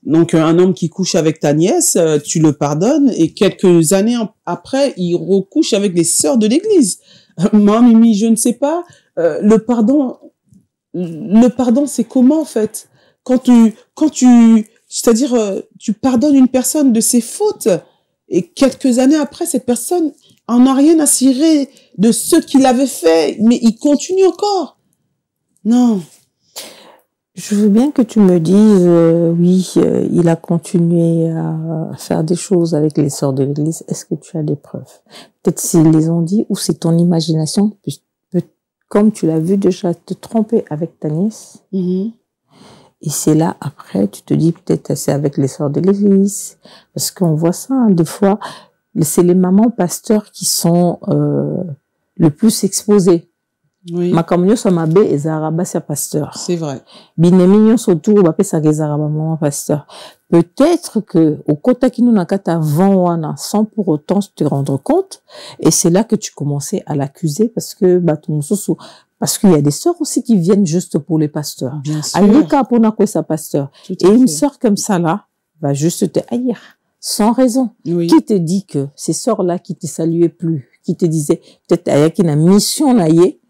Donc, un homme qui couche avec ta nièce, tu le pardonnes, et quelques années après, il recouche avec les sœurs de l'église. Moi, Mimi, je ne sais pas, le pardon, c'est comment, en fait? C'est-à-dire, tu pardonnes une personne de ses fautes, et quelques années après, cette personne en a rien à cirer de ce qu'il avait fait, mais il continue encore. Non. Je veux bien que tu me dises, oui, il a continué à faire des choses avec les sœurs de l'église. Est-ce que tu as des preuves? Peut-être s'ils les ont dit, ou c'est ton imagination, comme tu l'as vu déjà te tromper avec ta nièce. Et c'est là, après, tu te dis, peut-être c'est avec les sœurs de l'église. Parce qu'on voit ça, hein, des fois, c'est les mamans pasteurs qui sont le plus exposées. Oui. Makamyo Samabe et Zaraba, c'est pasteur. C'est vrai. Binemignon surtout, on va ça Zaraba, maman pasteur. Peut-être que, au kota qui nous nakata wana, sans pour autant te rendre compte, et c'est là que tu commençais à l'accuser parce que, parce qu'il y a des sœurs aussi qui viennent juste pour les pasteurs. Bien sûr. Alika pour quoi sa pasteur. Tout Et à une fait. sœur comme ça là, va juste te haïr. Sans raison. Oui. Qui te dit que ces sœurs-là qui te saluaient plus, qui te disaient, peut-être, ayaki na mission na yé,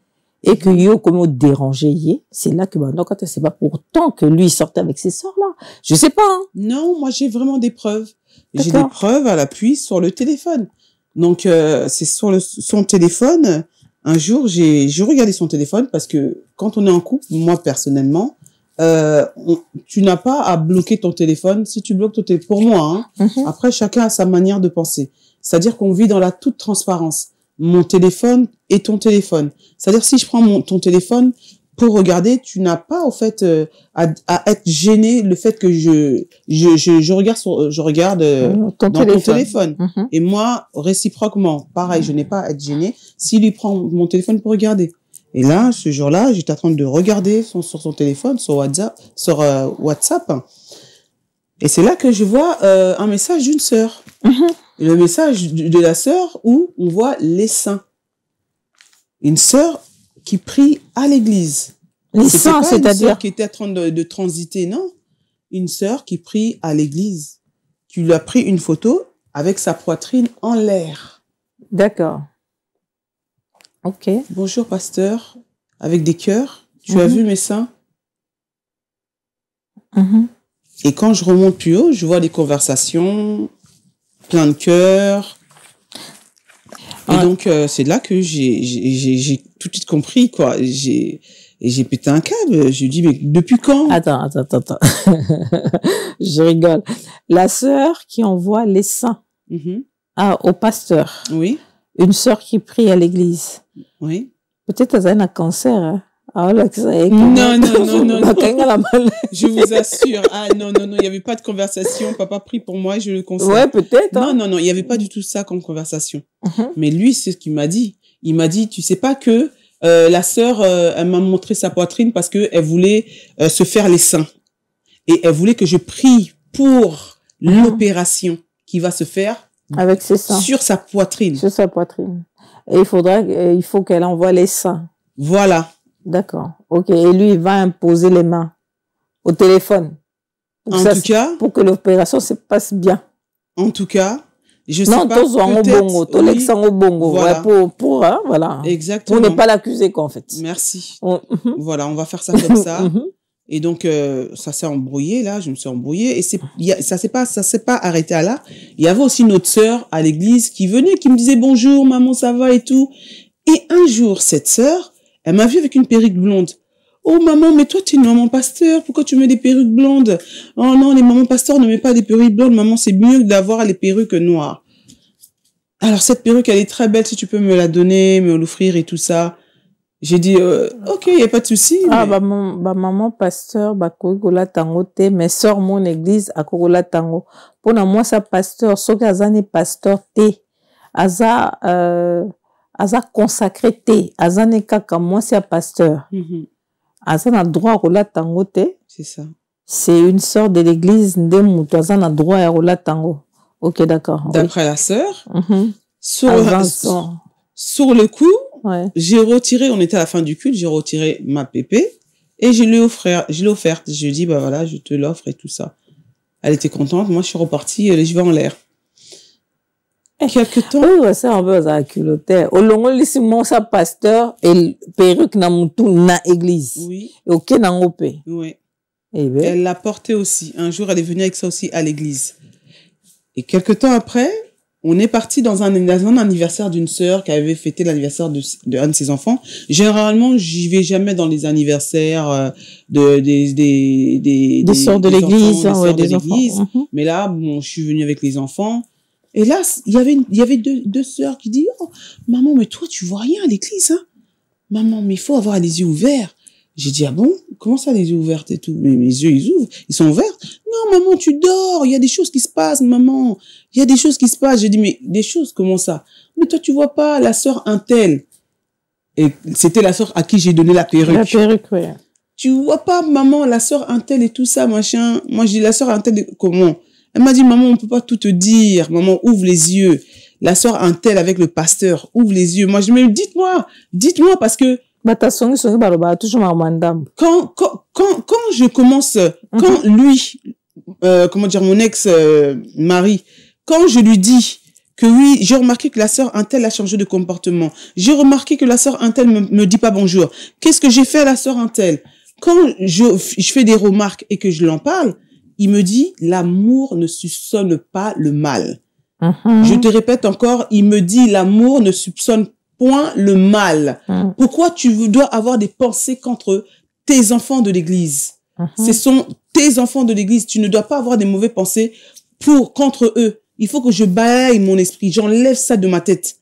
et que yo, comme dérangé yé, c'est là que, non, quand c'est pas pourtant que lui sortait avec ces sœurs-là. Je sais pas, hein. Non, moi, j'ai vraiment des preuves. J'ai D'accord. des preuves à l'appui sur le téléphone. Donc, c'est sur son téléphone. Un jour, j'ai regardé son téléphone parce que quand on est en couple, moi, personnellement, tu n'as pas à bloquer ton téléphone. Si tu bloques ton téléphone, pour moi, hein, après, chacun a sa manière de penser. C'est-à-dire qu'on vit dans la toute transparence. Mon téléphone est ton téléphone. C'est-à-dire, si je prends ton téléphone pour regarder, tu n'as pas, au fait, à être gêné le fait que je regarde Ton dans téléphone. ton téléphone. Et moi, réciproquement, pareil, je n'ai pas à être gêné s'il lui prend mon téléphone pour regarder. Et là, ce jour-là, j'étais en train de regarder sur son téléphone, sur WhatsApp. Et c'est là que je vois un message d'une sœur. Et le message de la sœur où on voit les saints. Une sœur qui prie à l'église. Les C'était saints, pas une c'est-à-dire? sœur qui était en train de transiter, non. Une sœur qui prie à l'église. Qui lui a pris une photo avec sa poitrine en l'air. D'accord. Ok. Bonjour, pasteur. Avec des cœurs. Tu as vu mes seins? Et quand je remonte plus haut, je vois des conversations, plein de cœurs. Et donc, c'est là que j'ai tout de suite compris, quoi. Et j'ai pété un câble. Je lui dis, mais depuis quand? Attends. Je rigole. La sœur qui envoie les seins au pasteur. Oui. Une sœur qui prie à l'église. Oui. Peut-être elle a un cancer. Hein. Ah, là, que ça y est, Non. la maladie. Je vous assure. Ah, non. Il n'y avait pas de conversation. Papa prie pour moi, je le conseille. Ouais, peut-être. Hein. Non. Il n'y avait pas du tout ça comme conversation. Mhm. Mais lui, c'est ce qu'il m'a dit. Il m'a dit, tu sais pas que la sœur, elle m'a montré sa poitrine parce que elle voulait se faire les seins. Et elle voulait que je prie pour l'opération qui va se faire Avec ses seins. sur sa poitrine. Sur sa poitrine. Et il faut qu'elle envoie les seins. Voilà. D'accord. Ok. Et lui, il va imposer les mains au téléphone. Pour que l'opération se passe bien. En tout cas, je sais non, pas. Voilà. Ouais, hein, voilà. Exactement. Pour ne pas l'accuser, quoi, en fait. Merci. Voilà, on va faire ça comme ça. Et donc, ça s'est embrouillé, là. Je me suis embrouillée. Et ça s'est pas arrêté à là. Il y avait aussi une autre sœur à l'église qui venait, qui me disait bonjour, maman, ça va et tout. Et un jour, cette sœur, elle m'a vue avec une perruque blonde. Oh maman, mais toi tu es une maman pasteur, pourquoi tu mets des perruques blondes? Oh non, les mamans pasteurs ne mettent pas des perruques blondes, maman, c'est mieux d'avoir les perruques noires. Alors cette perruque, elle est très belle, si tu peux me la donner, me l'offrir et tout ça. J'ai dit, ok, il n'y a pas de souci. Ah, mais... maman pasteur, kogola tango te, mais sœur mon église, à kogola tango. Pour moi, ça pasteur, so kazane pasteur te, aza consacré te, aza ne kaka moi c'est pasteur. Aza na droit kola tango te. C'est ça. C'est une sœur de l'église ndemu, aza na droit à kola tango. Ok, d'accord. D'après la sœur, sur le coup, j'ai retiré, on était à la fin du culte, j'ai retiré ma pépé et je l'ai offerte. Je lui ai dit, bah voilà, je te l'offre et tout ça. Elle était contente, moi je suis repartie, les cheveux en l'air. Quelque temps. Oui, c'est un peu ça, culotté. Au long, l'issimo, ça pasteur et perruque na moutou na église. Oui. Et ok, na ngopé. Oui. Et bien. Elle l'a porté aussi. Un jour, elle est venue avec ça aussi à l'église. Et quelque temps après, on est parti dans un anniversaire d'une sœur qui avait fêté l'anniversaire de un de ses enfants. Généralement, j'y vais jamais dans les anniversaires des sœurs de l'église, des enfants. Mais là, bon, je suis venue avec les enfants. Et là, il y avait deux sœurs qui disent, oh, maman, mais toi, tu vois rien à l'église, hein? Maman, mais il faut avoir les yeux ouverts. J'ai dit, ah bon? Comment ça, les yeux ouverts et tout? Mais mes yeux, ils sont ouverts. Non, maman, tu dors. Il y a des choses qui se passent, maman. Il y a des choses qui se passent. J'ai dit, mais des choses, comment ça? Mais toi, tu vois pas la sœur Intel. Et c'était la sœur à qui j'ai donné la perruque. La perruque, oui. Tu vois pas, maman, la sœur Intel et tout ça, machin. Moi, je dis, la sœur Intel, comment? Elle m'a dit, maman, on peut pas tout te dire. Maman, ouvre les yeux. La sœur Intel avec le pasteur, ouvre les yeux. Moi, je me dis, dites-moi, parce que quand je commence, quand lui, comment dire, mon ex-mari, quand je lui dis que oui, j'ai remarqué que la sœur Intel a changé de comportement. J'ai remarqué que la sœur Intel me dit pas bonjour. Qu'est-ce que j'ai fait à la sœur Intel? Quand je fais des remarques et que je l'en parle, il me dit, l'amour ne soupçonne pas le mal. Je te répète encore, il me dit, l'amour ne soupçonne point le mal. Pourquoi tu dois avoir des pensées contre tes enfants de l'église? Ce sont tes enfants de l'église. Tu ne dois pas avoir des mauvaises pensées contre eux. Il faut que je balaye mon esprit. J'enlève ça de ma tête.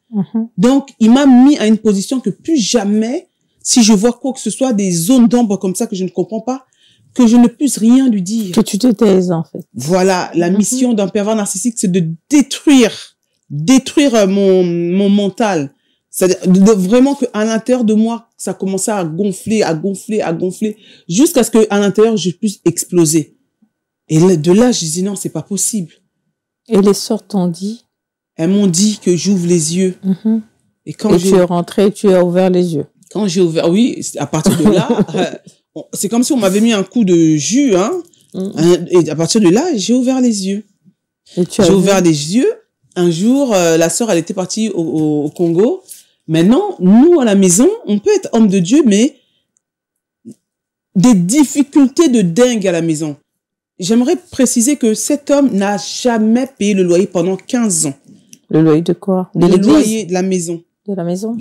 Donc, il m'a mis à une position que plus jamais, si je vois quoi que ce soit, des zones d'ombre comme ça que je ne comprends pas, que je ne puisse rien lui dire. Que tu te taises, en fait. Voilà. La mission d'un pervers narcissique, c'est de détruire mon mental. C'est-à-dire vraiment qu'à l'intérieur de moi, ça commençait à gonfler, jusqu'à ce qu'à l'intérieur, je puisse exploser. Et de là, je disais non, c'est pas possible. Et les sœurs t'ont dit? Elles m'ont dit que j'ouvre les yeux. Et quand tu es rentré, tu as ouvert les yeux. Quand j'ai ouvert, oui, à partir de là, c'est comme si on m'avait mis un coup de jus, hein. Et à partir de là, j'ai ouvert les yeux. J'ai ouvert les yeux. Un jour, la sœur, elle était partie au Congo. Maintenant, nous, à la maison, on peut être homme de Dieu, mais des difficultés de dingue à la maison. J'aimerais préciser que cet homme n'a jamais payé le loyer pendant 15 ans. Le loyer de quoi? Le loyer de la maison. De la maison?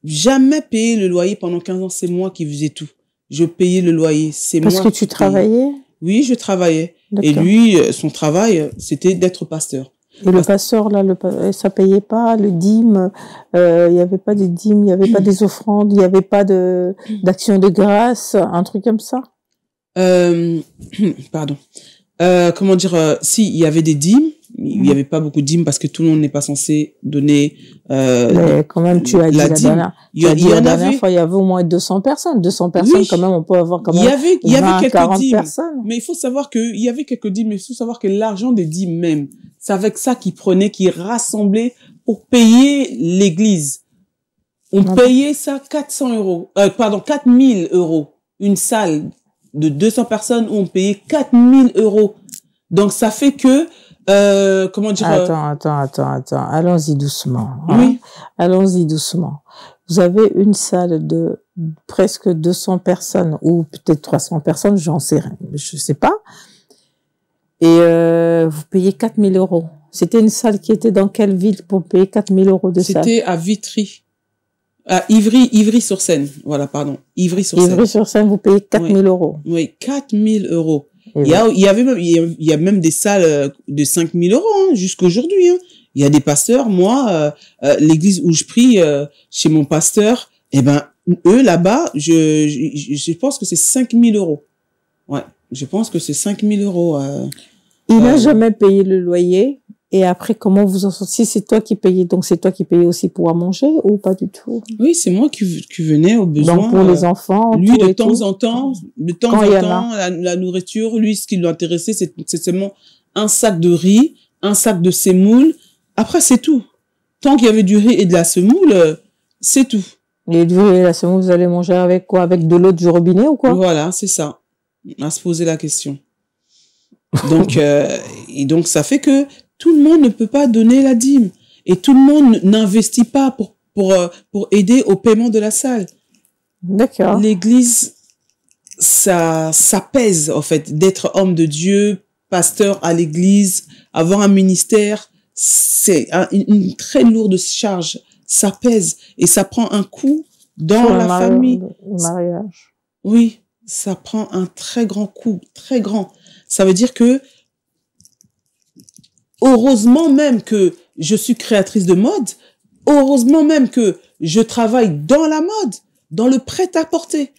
Jamais payé le loyer pendant 15 ans. C'est moi qui faisais tout. Je payais le loyer. C'est moi. Parce que tu travaillais? Oui, je travaillais. Et lui, son travail, c'était d'être pasteur. Et le pasteur, là, ça payait pas, le dîme, il y avait pas des dîmes, il y avait pas des offrandes, il y avait pas d'action de grâce, un truc comme ça? Pardon. Comment dire, si, il y avait des dîmes, il n'y avait pas beaucoup de dîmes parce que tout le monde n'est pas censé donner, mais quand même, tu as dit la dernière, fois, il y avait au moins 200 personnes. 200 personnes, oui. Quand même, on peut avoir quand même il y avait quelques 40 dîmes. Personnes. Mais il faut savoir il y avait quelques dîmes, mais il faut savoir que l'argent des dîmes même, c'est avec ça qu'ils prenaient, qu'ils rassemblaient pour payer l'église. On payait ça 400 €, 4000 €. Une salle de 200 personnes où on payait 4000 €. Donc, ça fait que, comment dire... Attends. Allons-y doucement. Hein? Oui. Allons-y doucement. Vous avez une salle de presque 200 personnes ou peut-être 300 personnes, j'en sais rien, je sais pas. Et vous payez 4000 €. C'était une salle qui était dans quelle ville pour payer 4000 € de salle? C'était à Vitry. À Ivry-sur-Seine. Voilà, pardon. Ivry-sur-Seine. Ivry-sur-Seine, vous payez 4000 €. Oui, 4000 €. Il y a même des salles de 5000 € hein, jusqu'aujourd'hui. Hein. Il y a des pasteurs, moi, l'église où je prie chez mon pasteur, eh ben eux là-bas, je pense que c'est 5000 €. Ouais, je pense que c'est 5000 €. Il n'a jamais payé le loyer. Et après, comment vous en sortez? C'est toi qui payais, donc c'est toi qui payais aussi pour à manger ou pas du tout? Oui, c'est moi qui venais au besoin. Donc pour les enfants, lui de temps en temps, la nourriture, lui ce qui l'intéressait, c'est seulement un sac de riz, un sac de semoule. Après c'est tout. Tant qu'il y avait du riz et de la semoule, c'est tout. Et du riz et la semoule, vous allez manger avec quoi? Avec de l'eau du robinet ou quoi? Voilà, c'est ça. À se poser la question. Donc et donc ça fait que tout le monde ne peut pas donner la dîme et tout le monde n'investit pas pour aider au paiement de la salle. D'accord. L'église, ça pèse en fait d'être homme de Dieu, pasteur à l'église, avoir un ministère, c'est une très lourde charge. Ça pèse et ça prend un coup dans la famille. Le mariage. Oui, ça prend un très grand coup, très grand. Ça veut dire que heureusement même que je suis créatrice de mode, heureusement même que je travaille dans la mode, dans le prêt-à-porter.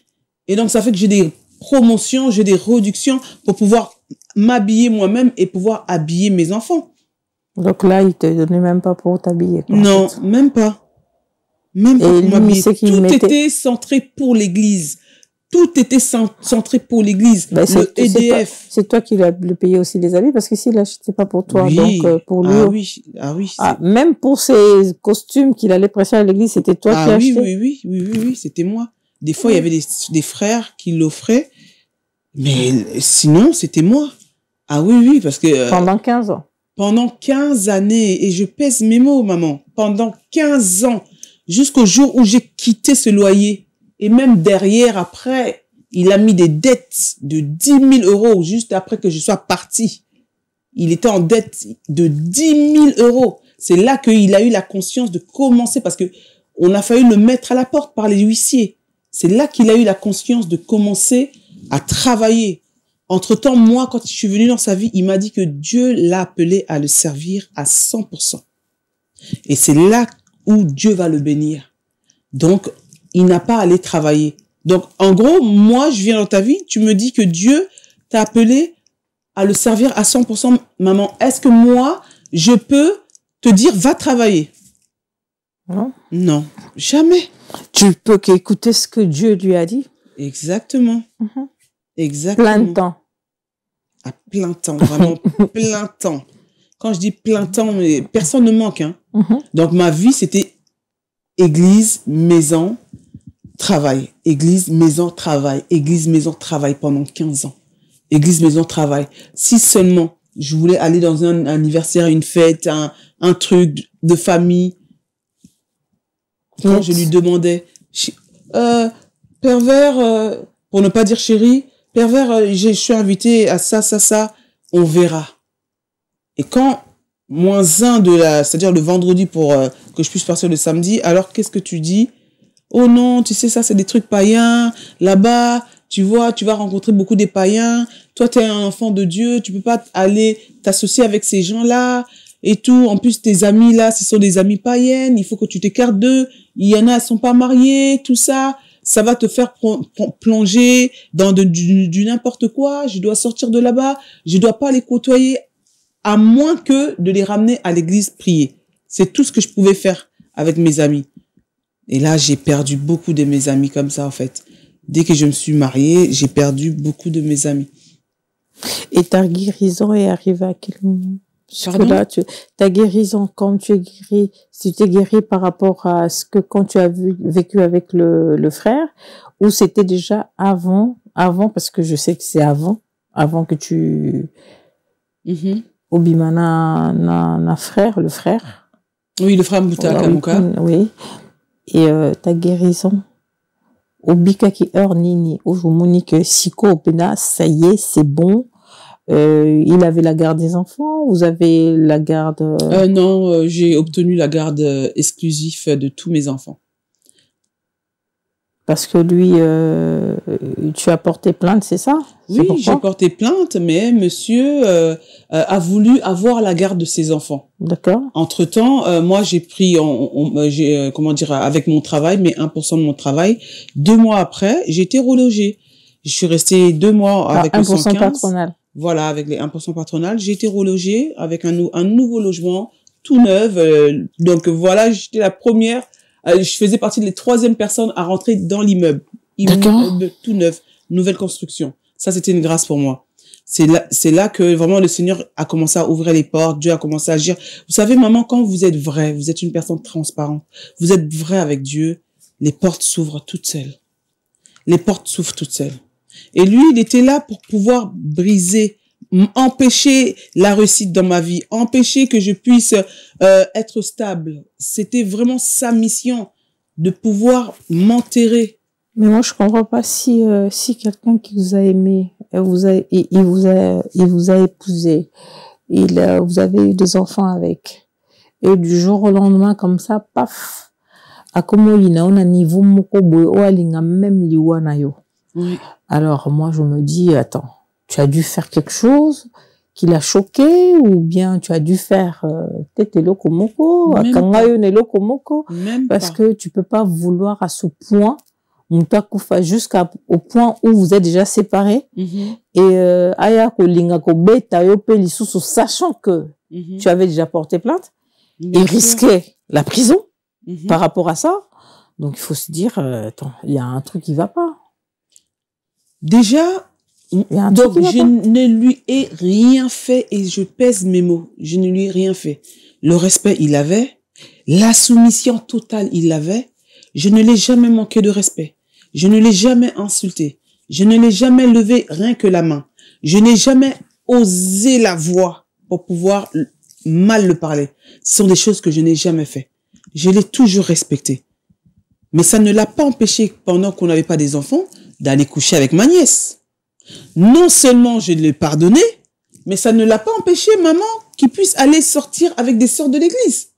Et donc, ça fait que j'ai des promotions, j'ai des réductions pour pouvoir m'habiller moi-même et pouvoir habiller mes enfants. Donc là, il te donnait même pas pour t'habiller. Non, en fait. Même pas. Même pas pour m'habiller. Tout était centré pour l'église. Tout était centré pour l'église. Ben, le EDF. C'est toi qui le payais aussi les habits parce qu'ici, il achetait pas pour toi. Oui. Donc, pour lui. Ah oui. Même pour ses costumes qu'il allait prêcher à l'église, c'était toi qui achetais. Oui, c'était moi. Des fois, il y avait des frères qui l'offraient. Mais sinon, c'était moi. Ah oui, parce que... Pendant 15 ans. Pendant 15 années. Et je pèse mes mots, maman. Pendant 15 ans. Jusqu'au jour où j'ai quitté ce loyer. Et même derrière, après, il a mis des dettes de 10 000 € juste après que je sois partie. Il était en dette de 10 000 €. C'est là qu'il a eu la conscience de commencer parce que on a failli le mettre à la porte par les huissiers. C'est là qu'il a eu la conscience de commencer à travailler. Entre-temps, moi, quand je suis venue dans sa vie, il m'a dit que Dieu l'a appelé à le servir à 100%. Et c'est là où Dieu va le bénir. Donc, il n'a pas à aller travailler. Donc, en gros, moi, je viens dans ta vie, tu me dis que Dieu t'a appelé à le servir à 100%. Maman, est-ce que moi, je peux te dire, va travailler? Non. Non, jamais. Tu peux qu'écouter ce que Dieu lui a dit. Exactement. Mm-hmm. Exactement. Plein de temps. À plein temps, vraiment plein temps. Quand je dis plein temps, mais personne ne manque. Hein. Mm-hmm. Donc, ma vie, c'était église, maison, travail. Église, maison, travail. Église, maison, travail pendant 15 ans. Église, maison, travail. Si seulement je voulais aller dans un anniversaire, une fête, un truc de famille, quand je lui demandais, pervers, pour ne pas dire chérie, pervers, je suis invité à ça, on verra. Et quand -1 c'est-à-dire le vendredi pour que je puisse partir le samedi, alors qu'est-ce que tu dis? Oh non, tu sais, ça c'est des trucs païens, là-bas, tu vois, tu vas rencontrer beaucoup des païens, toi tu es un enfant de Dieu, tu peux pas aller t'associer avec ces gens-là, et tout. En plus, tes amis là, ce sont des amis païennes. Il faut que tu t'écartes d'eux. Il y en a, elles sont pas mariées, tout ça. Ça va te faire plonger dans du n'importe quoi. Je dois sortir de là-bas. Je dois pas les côtoyer, à moins que de les ramener à l'église prier. C'est tout ce que je pouvais faire avec mes amis. Et là, j'ai perdu beaucoup de mes amis comme ça, en fait. Dès que je me suis mariée, j'ai perdu beaucoup de mes amis. Et ta guérison est arrivée à quel moment? Pardon? Là, ta guérison, quand tu es guéri, si tu es guéri par rapport à ce que quand tu as vécu avec le frère, ou c'était déjà avant, parce que je sais que c'est avant que tu... Obimana na frère, le frère. Oui, le frère Mbouta Kamuka. Oui. Et ta guérison. Obika qui heure nini. Aujourd'hui, que Siko Opena, ça y est, c'est bon. Il avait la garde des enfants. Vous avez la garde. Non, j'ai obtenu la garde exclusive de tous mes enfants. Parce que lui, tu as porté plainte, c'est ça? Oui, j'ai porté plainte, mais monsieur a voulu avoir la garde de ses enfants. D'accord. Entre-temps, moi, j'ai pris, comment dire, avec mon travail, mais 1% de mon travail. 2 mois après, j'ai été relogée. Je suis restée 2 mois avec le 115. 1% patronal. Voilà, avec les 1% patronal. J'ai été relogée avec un nouveau logement, tout neuf. Donc voilà, j'étais la première. Je faisais partie des 3e personnes à rentrer dans l'immeuble. Immeuble tout neuf, nouvelle construction. Ça, c'était une grâce pour moi. C'est là que vraiment le Seigneur a commencé à ouvrir les portes. Dieu a commencé à agir. Vous savez, maman, quand vous êtes vrai, vous êtes une personne transparente, vous êtes vrai avec Dieu, les portes s'ouvrent toutes seules. Les portes s'ouvrent toutes seules. Et lui, il était là pour pouvoir briser, empêcher la réussite dans ma vie, empêcher que je puisse être stable. C'était vraiment sa mission de pouvoir m'enterrer. Mais moi, je comprends pas si quelqu'un qui vous a aimé, il vous a épousé, vous avez eu des enfants avec, et du jour au lendemain, comme ça, paf, à comment il a un niveau moko boy, ou alinga même liwa na yo. Oui. Alors, moi, je me dis, attends, tu as dû faire quelque chose qui l'a choqué, ou bien tu as dû faire peut-être lokomoko, parce que tu peux pas vouloir à ce point, jusqu'au point où vous êtes déjà séparés, et aya kolinga ko beta yo pe lisusu, sachant que tu avais déjà porté plainte et risqué la prison par rapport à ça. Donc il faut se dire, attends, il y a un truc qui va pas. Déjà, donc je ne lui ai rien fait, et je pèse mes mots. Je ne lui ai rien fait. Le respect, il avait. La soumission totale, il l'avait. Je ne l'ai jamais manqué de respect. Je ne l'ai jamais insulté. Je ne l'ai jamais levé rien que la main. Je n'ai jamais osé la voix pour pouvoir mal le parler. Ce sont des choses que je n'ai jamais fait. Je l'ai toujours respecté. Mais ça ne l'a pas empêché, pendant qu'on n'avait pas des enfants, d'aller coucher avec ma nièce. Non seulement je l'ai pardonné, mais ça ne l'a pas empêché, maman, qu'il puisse aller sortir avec des sœurs de l'église.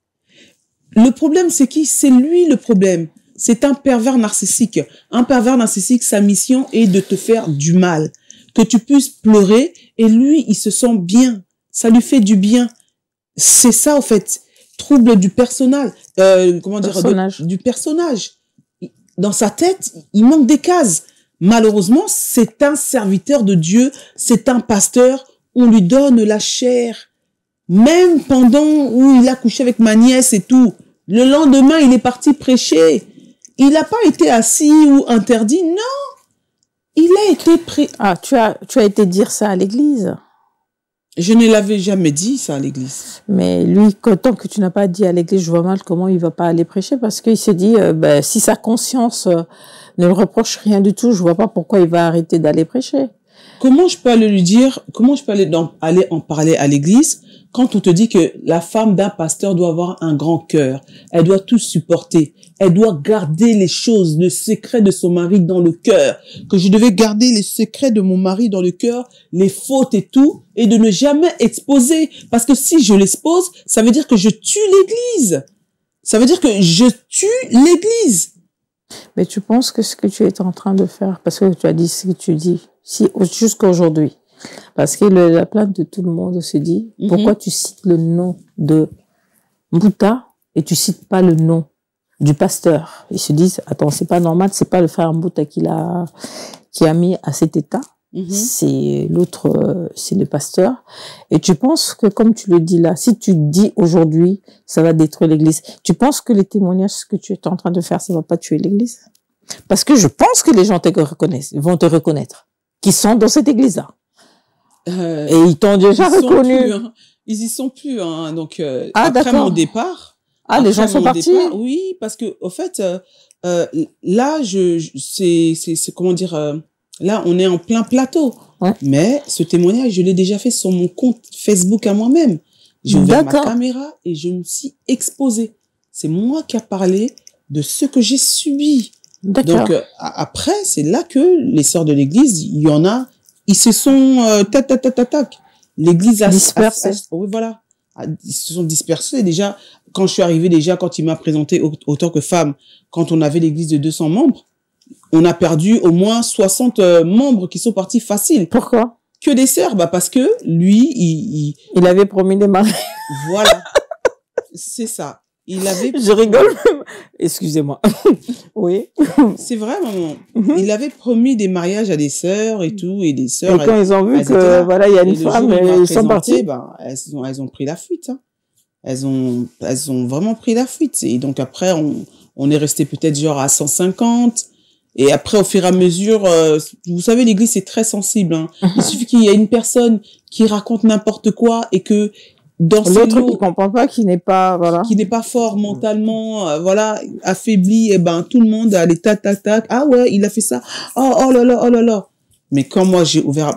Le problème, c'est qui? C'est lui le problème. C'est un pervers narcissique. Un pervers narcissique, sa mission est de te faire du mal. Que tu puisses pleurer, et lui, il se sent bien. Ça lui fait du bien. C'est ça, en fait. Trouble du personnage. Du personnage. Dans sa tête, il manque des cases. Malheureusement, c'est un serviteur de Dieu, c'est un pasteur, on lui donne la chair. Même pendant où il a couché avec ma nièce et tout, le lendemain, il est parti prêcher. Il n'a pas été assis ou interdit, non. Il a été Ah, tu as été dire ça à l'église? Je ne l'avais jamais dit, ça, à l'église. Mais lui, tant que tu n'as pas dit à l'église, je vois mal comment il va pas aller prêcher, parce qu'il s'est dit, si sa conscience ne le reproche rien du tout, je vois pas pourquoi il va arrêter d'aller prêcher. Comment je peux aller lui dire, comment je peux aller en parler à l'église, quand on te dit que la femme d'un pasteur doit avoir un grand cœur, elle doit tout supporter, elle doit garder les choses, le secret de son mari dans le cœur, que je devais garder les secrets de mon mari dans le cœur, les fautes et tout, et de ne jamais exposer, parce que si je l'expose, ça veut dire que je tue l'église. Ça veut dire que je tue l'église. Mais tu penses que ce que tu es en train de faire, parce que tu as dit ce que tu dis, si jusqu'à aujourd'hui, Parce que la plainte de tout le monde se dit, pourquoi tu cites le nom de Mbouta et tu cites pas le nom du pasteur? Ils se disent, attends, c'est pas normal, c'est pas le frère Mbouta qui a mis à cet état. C'est l'autre, c'est le pasteur. Et tu penses que, comme tu le dis là, si tu dis aujourd'hui, ça va détruire l'église. Tu penses que les témoignages que tu es en train de faire, ça va pas tuer l'église? Parce que je pense que les gens vont te reconnaître, qui sont dans cette église-là. Et ils t'ont déjà reconnu. Ils y sont plus, hein. Donc, après mon départ. Les gens sont partis. Oui, parce que, au fait, là, c'est comment dire, là, on est en plein plateau. Ouais. Mais ce témoignage, je l'ai déjà fait sur mon compte Facebook à moi-même. J'ai ouvert ma caméra et je me suis exposée. C'est moi qui a parlé de ce que j'ai subi. Donc, après, c'est là que les sœurs de l'église, il y en a, ils se sont tac. L'église a dispersé. Oui, voilà. Ils se sont dispersés. Déjà, quand je suis arrivée, quand il m'a présenté autant que femme, quand on avait l'église de 200 membres, on a perdu au moins 60 membres qui sont partis faciles. Pourquoi? Que des sœurs, parce que lui, il avait promis des mariages. Voilà. C'est ça. Il avait... Je rigole. Excusez-moi. Oui. C'est vrai, maman. Il avait promis des mariages à des sœurs et tout, et des sœurs. Et quand ils ont vu que, voilà, il y a une femme, ils sont partis. Elles ont pris la fuite, hein. Elles ont vraiment pris la fuite. Et donc après, on est resté peut-être genre à 150. Et après, au fur et à mesure, vous savez, l'église, c'est très sensible, hein. Il suffit qu'il y ait une personne qui raconte n'importe quoi et que dans l'autre qui comprend pas, qui n'est pas, voilà. Qui n'est pas fort mentalement, voilà, affaibli, et tout le monde a les tac. Ah ouais, il a fait ça. Oh là là. Mais quand moi, j'ai ouvert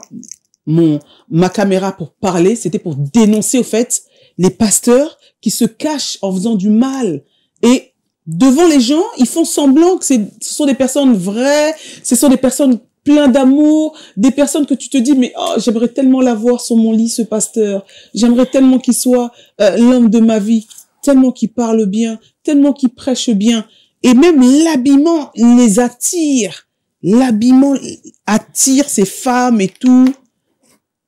ma caméra pour parler, c'était pour dénoncer, au fait, les pasteurs qui se cachent en faisant du mal. Et devant les gens, ils font semblant que ce sont des personnes vraies, ce sont des personnes pleines d'amour, des personnes que tu te dis, mais j'aimerais tellement l'avoir sur mon lit, ce pasteur. J'aimerais tellement qu'il soit l'homme de ma vie, tellement qu'il parle bien, tellement qu'il prêche bien. Et même l'habillement les attire. L'habillement attire ces femmes et tout.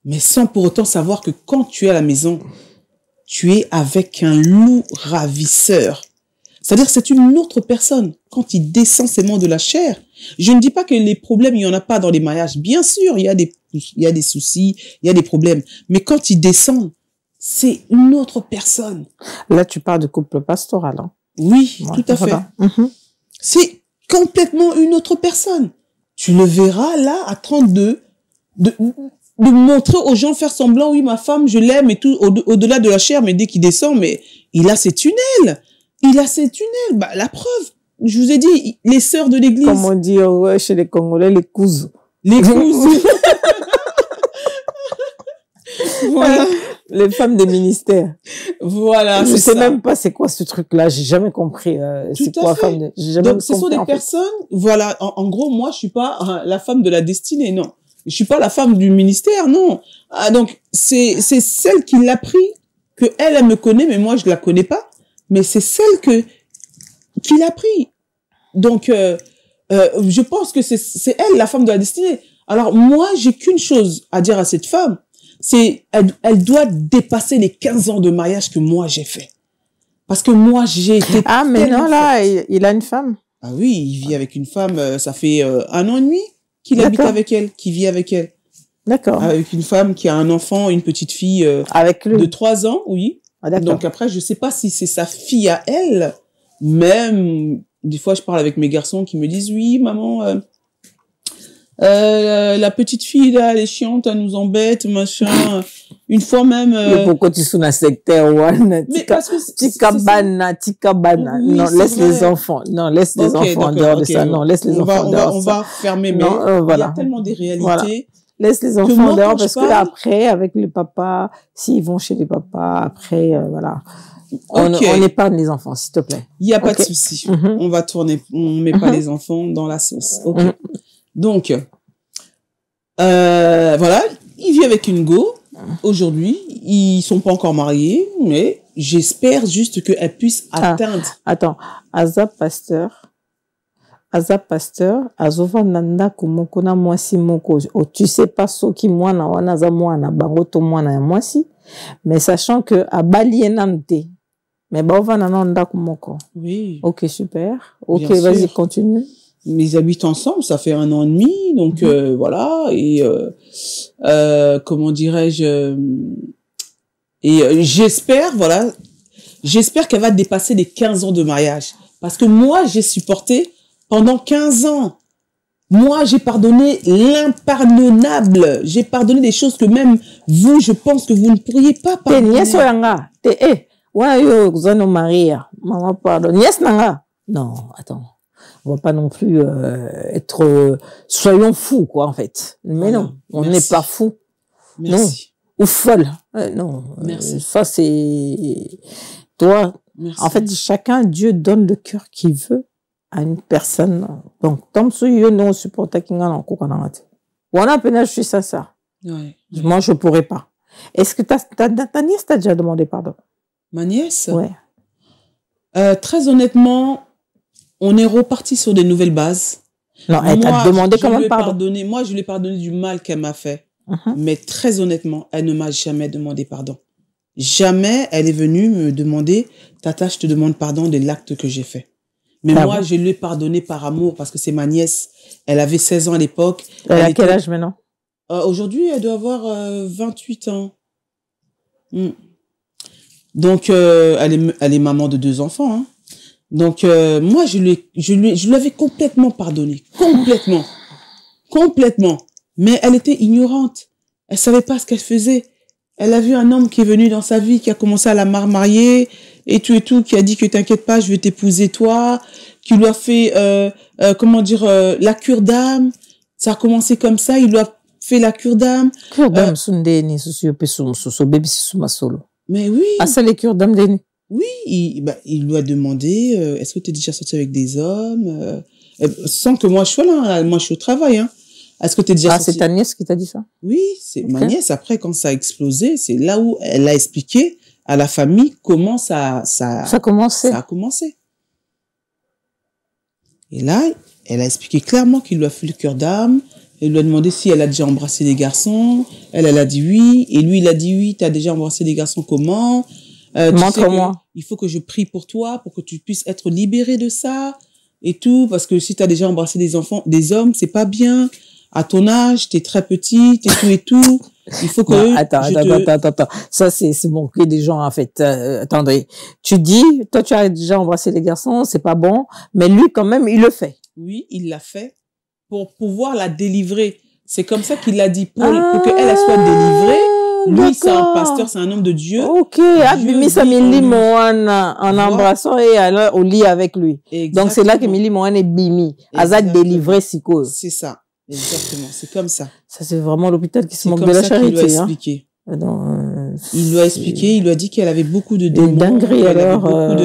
Mais sans pour autant savoir que quand tu es à la maison, tu es avec un loup ravisseur. C'est-à-dire, c'est une autre personne. Quand il descend seulement de la chair, je ne dis pas que les problèmes, il n'y en a pas dans les mariages. Bien sûr, il y a des soucis, il y a des problèmes. Mais quand il descend, c'est une autre personne. Là, tu parles de couple pastoral, hein? Oui, ouais, tout à fait. C'est complètement une autre personne. Tu le verras là, à 32, de montrer aux gens, faire semblant, oui, ma femme, je l'aime et tout, au-delà de la chair, mais dès qu'il descend, mais il a ses tunnels. La preuve. Je vous ai dit, les sœurs de l'église. Comme on dit chez les Congolais, les cousous. Les cousous. Voilà. Les femmes des ministères. Voilà. Je sais même pas c'est quoi ce truc-là. J'ai jamais compris. C'est quoi femme de... Donc, ce sont des personnes, voilà. En gros, moi, je suis pas la femme de la destinée, non. Je suis pas la femme du ministère, non. Donc, c'est celle qui l'a pris, que elle me connaît, mais moi, je la connais pas. Mais c'est celle qu'il a pris. Donc, je pense que c'est elle, la femme de la destinée. Alors, moi, j'ai qu'une chose à dire à cette femme. C'est, elle doit dépasser les 15 ans de mariage que moi, j'ai fait. Parce que moi, j'ai été... Ah, mais non, là, il a une femme. Ah oui, il vit avec une femme, ça fait 1 an et demi qu'il habite avec elle, qu'il vit avec elle. D'accord. Avec une femme qui a un enfant, une petite fille avec lui. De 3 ans, oui. Ah, donc après, je sais pas si c'est sa fille à elle. Même, des fois, je parle avec mes garçons qui me disent, oui, maman, la petite fille, là, elle est chiante, elle nous embête, machin. Une fois même... Mais pourquoi tu sous un secteur, one? Mais parce que... Tikabana. Oui, non, laisse les enfants. Non, laisse les enfants en dehors de ça. Non, laisse les enfants en dehors. On va fermer, mais il y a tellement des réalités... Voilà. Laisse les enfants en dehors parce que après, avec les papas, s'ils vont chez les papas, après, voilà. On épargne les enfants, s'il te plaît. Il n'y a pas de souci. On va tourner, on met pas les enfants dans la sauce. Ok. Donc, voilà, il vit avec une go. Aujourd'hui, ils sont pas encore mariés, mais j'espère juste qu'elle puisse atteindre. Attends, Azab Pasteur aza pasteur, azovanda ndako moko na mwasi moko. Oh, tu sais pas soki mwana wana aza mwana bango to mwana ya mwasi, mais sachant que abali enante. Mais baovanda na ndako moko. Oui. Ok, super. Ok, Bien vas-y, sûr. continue. Ils habitent ensemble, ça fait 1 an et demi, donc voilà. Et comment dirais-je j'espère, voilà, j'espère qu'elle va dépasser les 15 ans de mariage, parce que moi j'ai supporté pendant 15 ans. Moi j'ai pardonné l'impardonnable. J'ai pardonné des choses que même vous, je pense que vous ne pourriez pas Te pardonner. nièce yanga. Te ouais yo zano Maria. Maman pardon. Nièce nanga. Non, attends. On va pas non plus être soyons fous quoi en fait. Mais Voilà. non, on Merci. n'est pas fous. Merci. Ou folle. Non. Merci. Ça c'est toi. Merci. En fait, chacun Dieu donne le cœur qu'il veut à une personne. Donc comme si yo non supporter kinga na ko kana ngati. Wana pena je suis ça. Ouais. Moi je pourrais pas. Est-ce que ta nièce t'a déjà demandé pardon? Ma nièce. Ouais. Très honnêtement, on est reparti sur des nouvelles bases. Non, elle t'a demandé quand même pardon. Moi, je lui ai pardonné du mal qu'elle m'a fait. Uh-huh. Mais très honnêtement, elle ne m'a jamais demandé pardon. Jamais elle est venue me demander, Tata, je te demande pardon de l'acte que j'ai fait. Mais moi, je lui ai pardonné par amour parce que c'est ma nièce. Elle avait 16 ans à l'époque. Elle a quel âge maintenant? Aujourd'hui, elle doit avoir 28 ans. Donc, elle est maman de 2 enfants. Hein. Donc, moi, je lui avais complètement pardonné. Complètement. Mais elle était ignorante. Elle savait pas ce qu'elle faisait. Elle a vu un homme qui est venu dans sa vie, qui a commencé à la marier, et tout, qui a dit que t'inquiète pas, je vais t'épouser toi, qui lui a fait, la cure d'âme. Ça a commencé comme ça, il lui a fait la cure d'âme. Cure d'âme, solo. Mais oui. Ah, c'est les cures d'âme d'Eni. Oui, il lui a demandé, est-ce que tu es déjà sorti avec des hommes sans que moi je sois là, moi je suis au travail. Hein. Est-ce que tu es déjà sorti... c'est ta nièce qui t'a dit ça? Oui, c'est ma nièce. Après, quand ça a explosé, c'est là où elle a expliqué à la famille comment ça a commencé. Et là, elle a expliqué clairement qu'il lui a fait le cœur d'âme. Il lui a demandé si elle a déjà embrassé des garçons. Elle a dit oui. Et lui, il a dit oui, tu as déjà embrassé des garçons comment? Montre-moi. Il faut que je prie pour toi, pour que tu puisses être libéré de ça et tout. Parce que si tu as déjà embrassé des hommes, c'est pas bien. À ton âge, tu es très petite et tout. Il faut que... Non, attends. Ça, c'est manquer des gens, en fait. Attendez. Tu dis, toi, tu as déjà embrassé les garçons, c'est pas bon. Mais lui, quand même, il le fait. Oui, il l'a fait pour pouvoir la délivrer. C'est comme ça qu'il l'a dit. Pour qu'elle soit délivrée. Lui, c'est un pasteur, c'est un homme de Dieu. Ok, Abimi Samili Moana en embrassant et alors au lit avec lui. Exactement. Donc c'est là que Mili Moana est bimi. Azad délivré Siko. C'est ça. Exactement. C'est comme ça. Ça, c'est vraiment l'hôpital qui se moque de la charité. Il lui a expliqué. Il lui a expliqué, il lui a dit qu'elle avait beaucoup de démons. Dingueries, alors. Beaucoup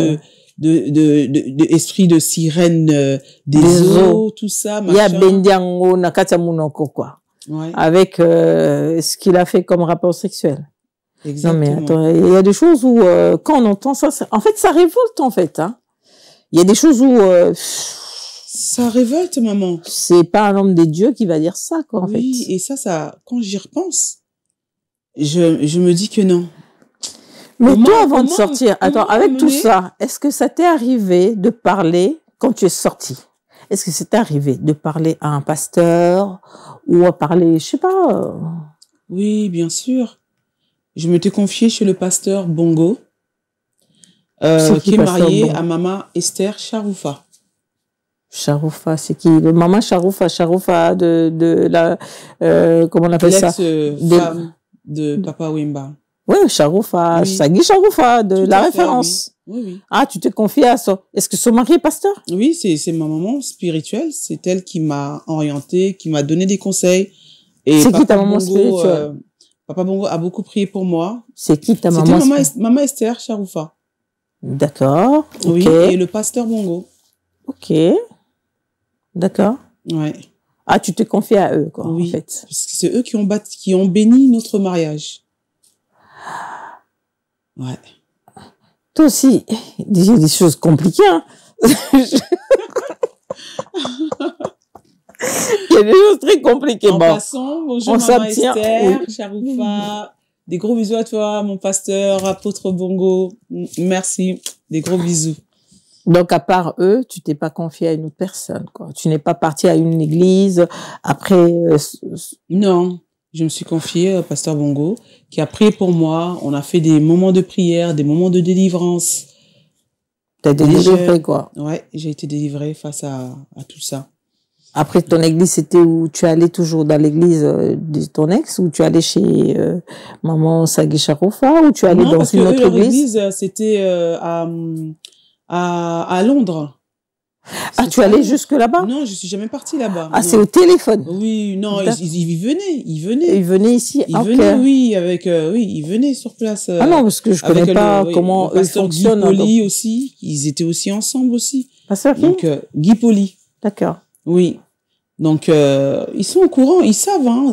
de esprit de sirène, des eaux, tout ça, machin. Il y a Bendiango, Nakatia Munoko, quoi. Ouais. Avec ce qu'il a fait comme rapport sexuel. Exactement. Non mais attends, il y a des choses où quand on entend ça, en fait ça révolte en fait. Hein. Il y a des choses où ça révolte, maman. C'est pas un homme des dieux qui va dire ça quoi en fait. Oui, et ça quand j'y repense, je me dis que non. Mais toi avant de sortir, attends, avec tout ça, est-ce que ça t'est arrivé de parler quand tu es sorti? Est-ce que c'est arrivé de parler à un pasteur ou à parler, je sais pas... Oui, bien sûr. Je m'étais confiée chez le pasteur Bongo, qui est marié à maman Esther Charoufa. Charoufa, c'est qui? Le maman Charoufa de la... comment on appelle ça? L'ex-femme de Papa Wemba. Oui, Charoufa, Sagui Charoufa, de la référence. Oui. Ah, tu t'es confié à ça. Est-ce que son mari est pasteur? Oui, c'est ma maman spirituelle. C'est elle qui m'a orientée, qui m'a donné des conseils. Et c'est qui ta maman spirituelle? Papa Bongo a beaucoup prié pour moi. C'est qui ta maman spirituelle? Maman Esther Charoufa. D'accord. Oui, et le pasteur Bongo. Ok. D'accord. Ouais. Ah, tu t'es confié à eux, quoi, oui, en fait. Parce que c'est eux qui ont béni notre mariage. Ouais. Toi aussi, des choses compliquées, hein. Il y a des choses très compliquées. En Bon, passant, bonjour on maman s'abstient. Esther, Oui. Charoufa. Des gros bisous à toi, mon pasteur, apôtre Bongo. Merci. Des gros bisous. Donc, à part eux, tu t'es pas confié à une autre personne, quoi. Tu n'es pas parti à une église. Après, Non, je me suis confiée au pasteur Bongo, qui a prié pour moi. On a fait des moments de prière, des moments de délivrance. t'as été Déjà- délivré, quoi. Ouais, j'ai été délivrée face à tout ça. Après, ton église, c'était où tu allais toujours dans l'église de ton ex, ou tu allais chez maman Sagui Charoufa, ou tu allais Non, dans parce que une eux, autre leur église? c'était à Londres. Ah, C'est tu ça. allais jusque là-bas? Non, je suis jamais partie là-bas. Ah, Non. c'est au téléphone. Oui, non, D'accord. ils venaient, ils Et venaient. ils venaient ici. Ils Ah, ok. venaient, oui, avec, oui, ils venaient sur place. Ah non, parce que je avec connais pas oui, comment le eux pasteur fonctionnent. Guy Poli aussi, ils étaient aussi ensemble aussi. Ah, ça, ok. Donc, Guy Poli, D'accord. oui. Donc, ils sont au courant, ils savent, hein.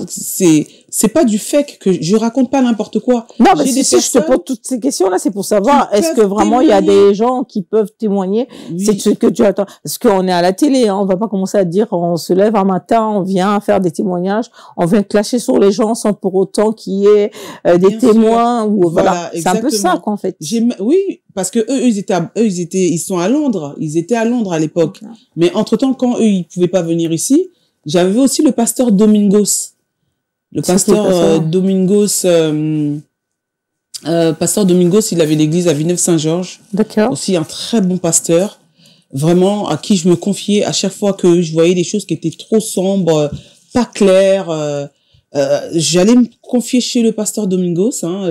C'est pas du fake que je raconte pas n'importe quoi. Non, mais J'ai des si je te personnes pose toutes ces questions-là, c'est pour savoir, qui est-ce que peuvent vraiment il y a témoigner. des gens qui peuvent témoigner? Oui. C'est ce que tu attends. Parce qu'on est à la télé, hein, on va pas commencer à dire, on se lève un matin, on vient faire des témoignages, on vient clasher sur les gens sans pour autant qu'il y ait des Bien sûr. témoins ou Voilà, voilà. C'est un peu ça, exactement. qu'en fait. Oui, parce que ils sont à Londres. Ils étaient à Londres à l'époque. Mais entre-temps, quand eux, ils pouvaient pas venir ici, j'avais aussi le pasteur Domingos. Le C'est pasteur qui, pasteur Domingos, pasteur Domingos, il avait l'église à Villeneuve-Saint-Georges. D'accord. Aussi un très bon pasteur. Vraiment, à qui je me confiais à chaque fois que je voyais des choses qui étaient trop sombres, pas claires. J'allais me confier chez le pasteur Domingos, hein,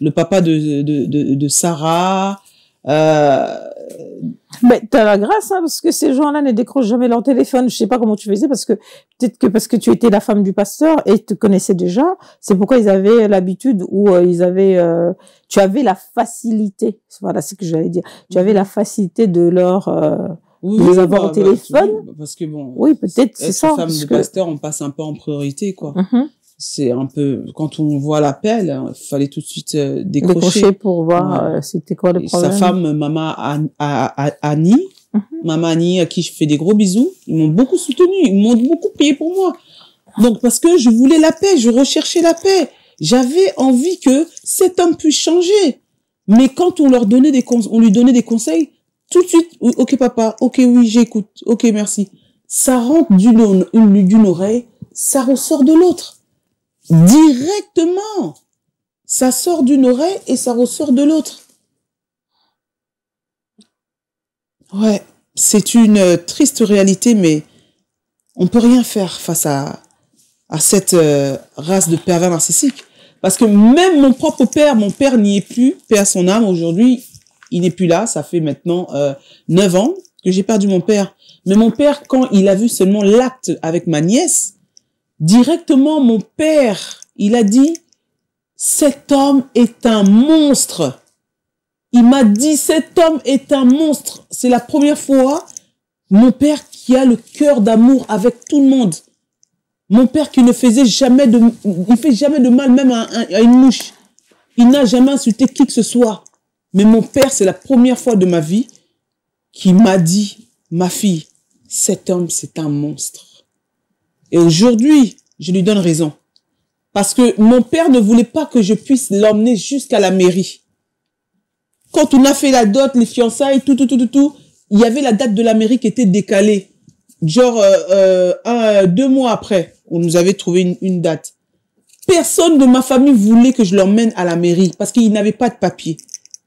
le papa de Sarah. Mais t'as la grâce, hein, parce que ces gens-là ne décrochent jamais leur téléphone. Je sais pas comment tu faisais, parce que peut-être que parce que tu étais la femme du pasteur et te connaissaient déjà, c'est pourquoi ils avaient l'habitude ou tu avais la facilité. Voilà, c'est ce que j'allais dire. Tu avais la facilité de leur Oui, de les avoir au téléphone. oui, parce que bon, Oui, peut-être c'est être ça. femme parce de que- pasteur, on passe un peu en priorité, quoi. Mhm. C'est un peu, quand on voit l'appel, il fallait tout de suite décrocher. Décrocher pour voir Ouais. c'était quoi le Et problème. sa femme, Annie, Mhm. maman Annie, à qui je fais des gros bisous, ils m'ont beaucoup soutenu, ils m'ont beaucoup prié pour moi. Donc, parce que je voulais la paix, je recherchais la paix. J'avais envie que cet homme puisse changer. Mais quand on leur donnait on lui donnait des conseils, tout de suite, oui, ok papa, ok oui, j'écoute, ok merci. Ça rentre d'une oreille, ça ressort de l'autre. Directement. Ça sort d'une oreille et ça ressort de l'autre. Ouais, c'est une triste réalité, mais on peut rien faire face à cette race de pervers narcissiques. Parce que même mon propre père, mon père n'y est plus, paix à son âme, aujourd'hui, il n'est plus là, ça fait maintenant 9 ans que j'ai perdu mon père. Mais mon père, quand il a vu seulement l'acte avec ma nièce, directement, mon père, il a dit, cet homme est un monstre. Il m'a dit, cet homme est un monstre. C'est la première fois, mon père qui a le cœur d'amour avec tout le monde. Mon père qui ne faisait jamais il fait jamais de mal même à une mouche. Il n'a jamais insulté qui que ce soit. Mais mon père, c'est la première fois de ma vie qui m'a dit, ma fille, cet homme, c'est un monstre. Et aujourd'hui, je lui donne raison. Parce que mon père ne voulait pas que je puisse l'emmener jusqu'à la mairie. Quand on a fait la dot, les fiançailles, tout, il y avait la date de la mairie qui était décalée. Genre 2 mois après, on nous avait trouvé une date. Personne de ma famille voulait que je l'emmène à la mairie parce qu'il n'avait pas de papier.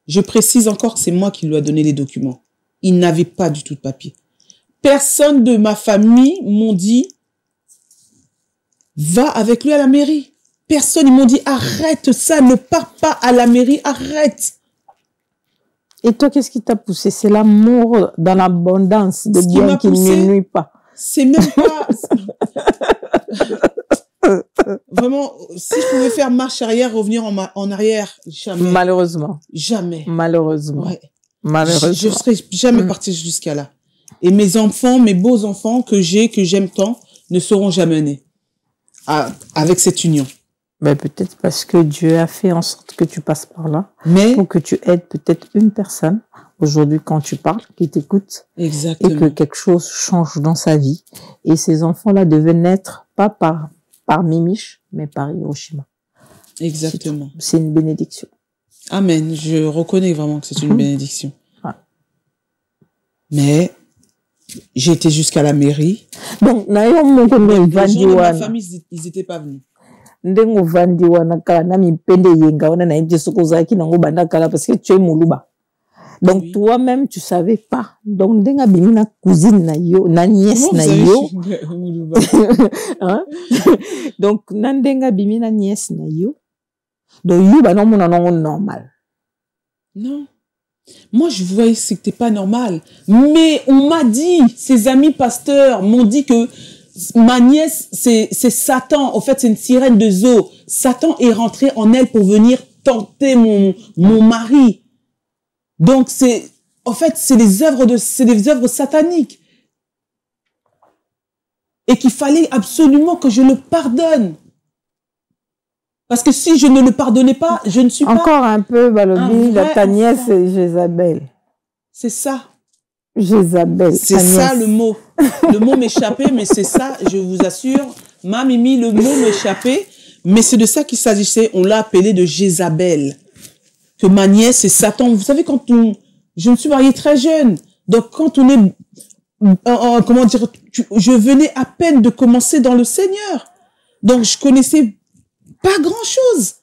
Je précise encore que c'est moi qui lui ai donné les documents. Il n'avait pas du tout de papier. Personne de ma famille m'ont dit va avec lui à la mairie. Personne, ils m'ont dit arrête ça, ne pars pas à la mairie, arrête. Et toi, qu'est-ce qui t'a poussé? C'est l'amour dans l'abondance de Ce qui bien m'a qui ne poussé, nuit pas. C'est même pas... Vraiment, si je pouvais faire marche arrière, revenir en arrière, jamais. Malheureusement. Jamais. Malheureusement. Ouais. Malheureusement. Je serais jamais partie jusqu'à là. Et mes enfants, mes beaux enfants que j'aime tant, ne seront jamais nés avec cette union. Ben, peut-être parce que Dieu a fait en sorte que tu passes par là, Mais pour que tu aides peut-être une personne, aujourd'hui quand tu parles, qui t'écoute, et Exactement. que quelque chose change dans sa vie. Et ces enfants-là devaient naître pas par Mimiche, mais par Hiroshima. Exactement. C'est une bénédiction. Amen. Je reconnais vraiment que c'est une bénédiction. Ouais. Mais j'ai été jusqu'à la mairie. Donc, nayo moko Les gens de ma vandiwana. famille, ils n'étaient pas venus. Ndengo vandiwana kala na mipende yenga wana na yebje soko zaki nango banda kala parce que tu es moluba. Donc, Oui. toi-même, tu savais pas. Donc, ndenga bimi na cousine na yo, na nièce Comment na vous savez yo. que je suis Moulouba? Hein? Donc, nandenga bimi na nièce na yo. Donc, yo ba non mona nango normal. Non. Moi, je voyais que c'était pas normal. Mais on m'a dit, ses amis pasteurs m'ont dit que ma nièce, c'est Satan. En fait, c'est une sirène de zoo. Satan est rentré en elle pour venir tenter mon mari. Donc, en fait, c'est des œuvres sataniques. Et qu'il fallait absolument que je le pardonne. Parce que si je ne le pardonnais pas, je ne suis pas... Encore un peu, Balobi, un la vrai ta nièce, enfant. c'est Jézabel. C'est ça. Jézabel. C'est ta ça nièce. le mot. Le mot m'échappait, mais c'est ça, je vous assure. Ma Mimi, le mot m'échappait, mais c'est de ça qu'il s'agissait. On l'a appelé de Jézabel. Que ma nièce, c'est Satan. Vous savez, je me suis mariée très jeune. Donc, quand on est, comment dire, je venais à peine de commencer dans le Seigneur. Donc, je connaissais pas grand-chose.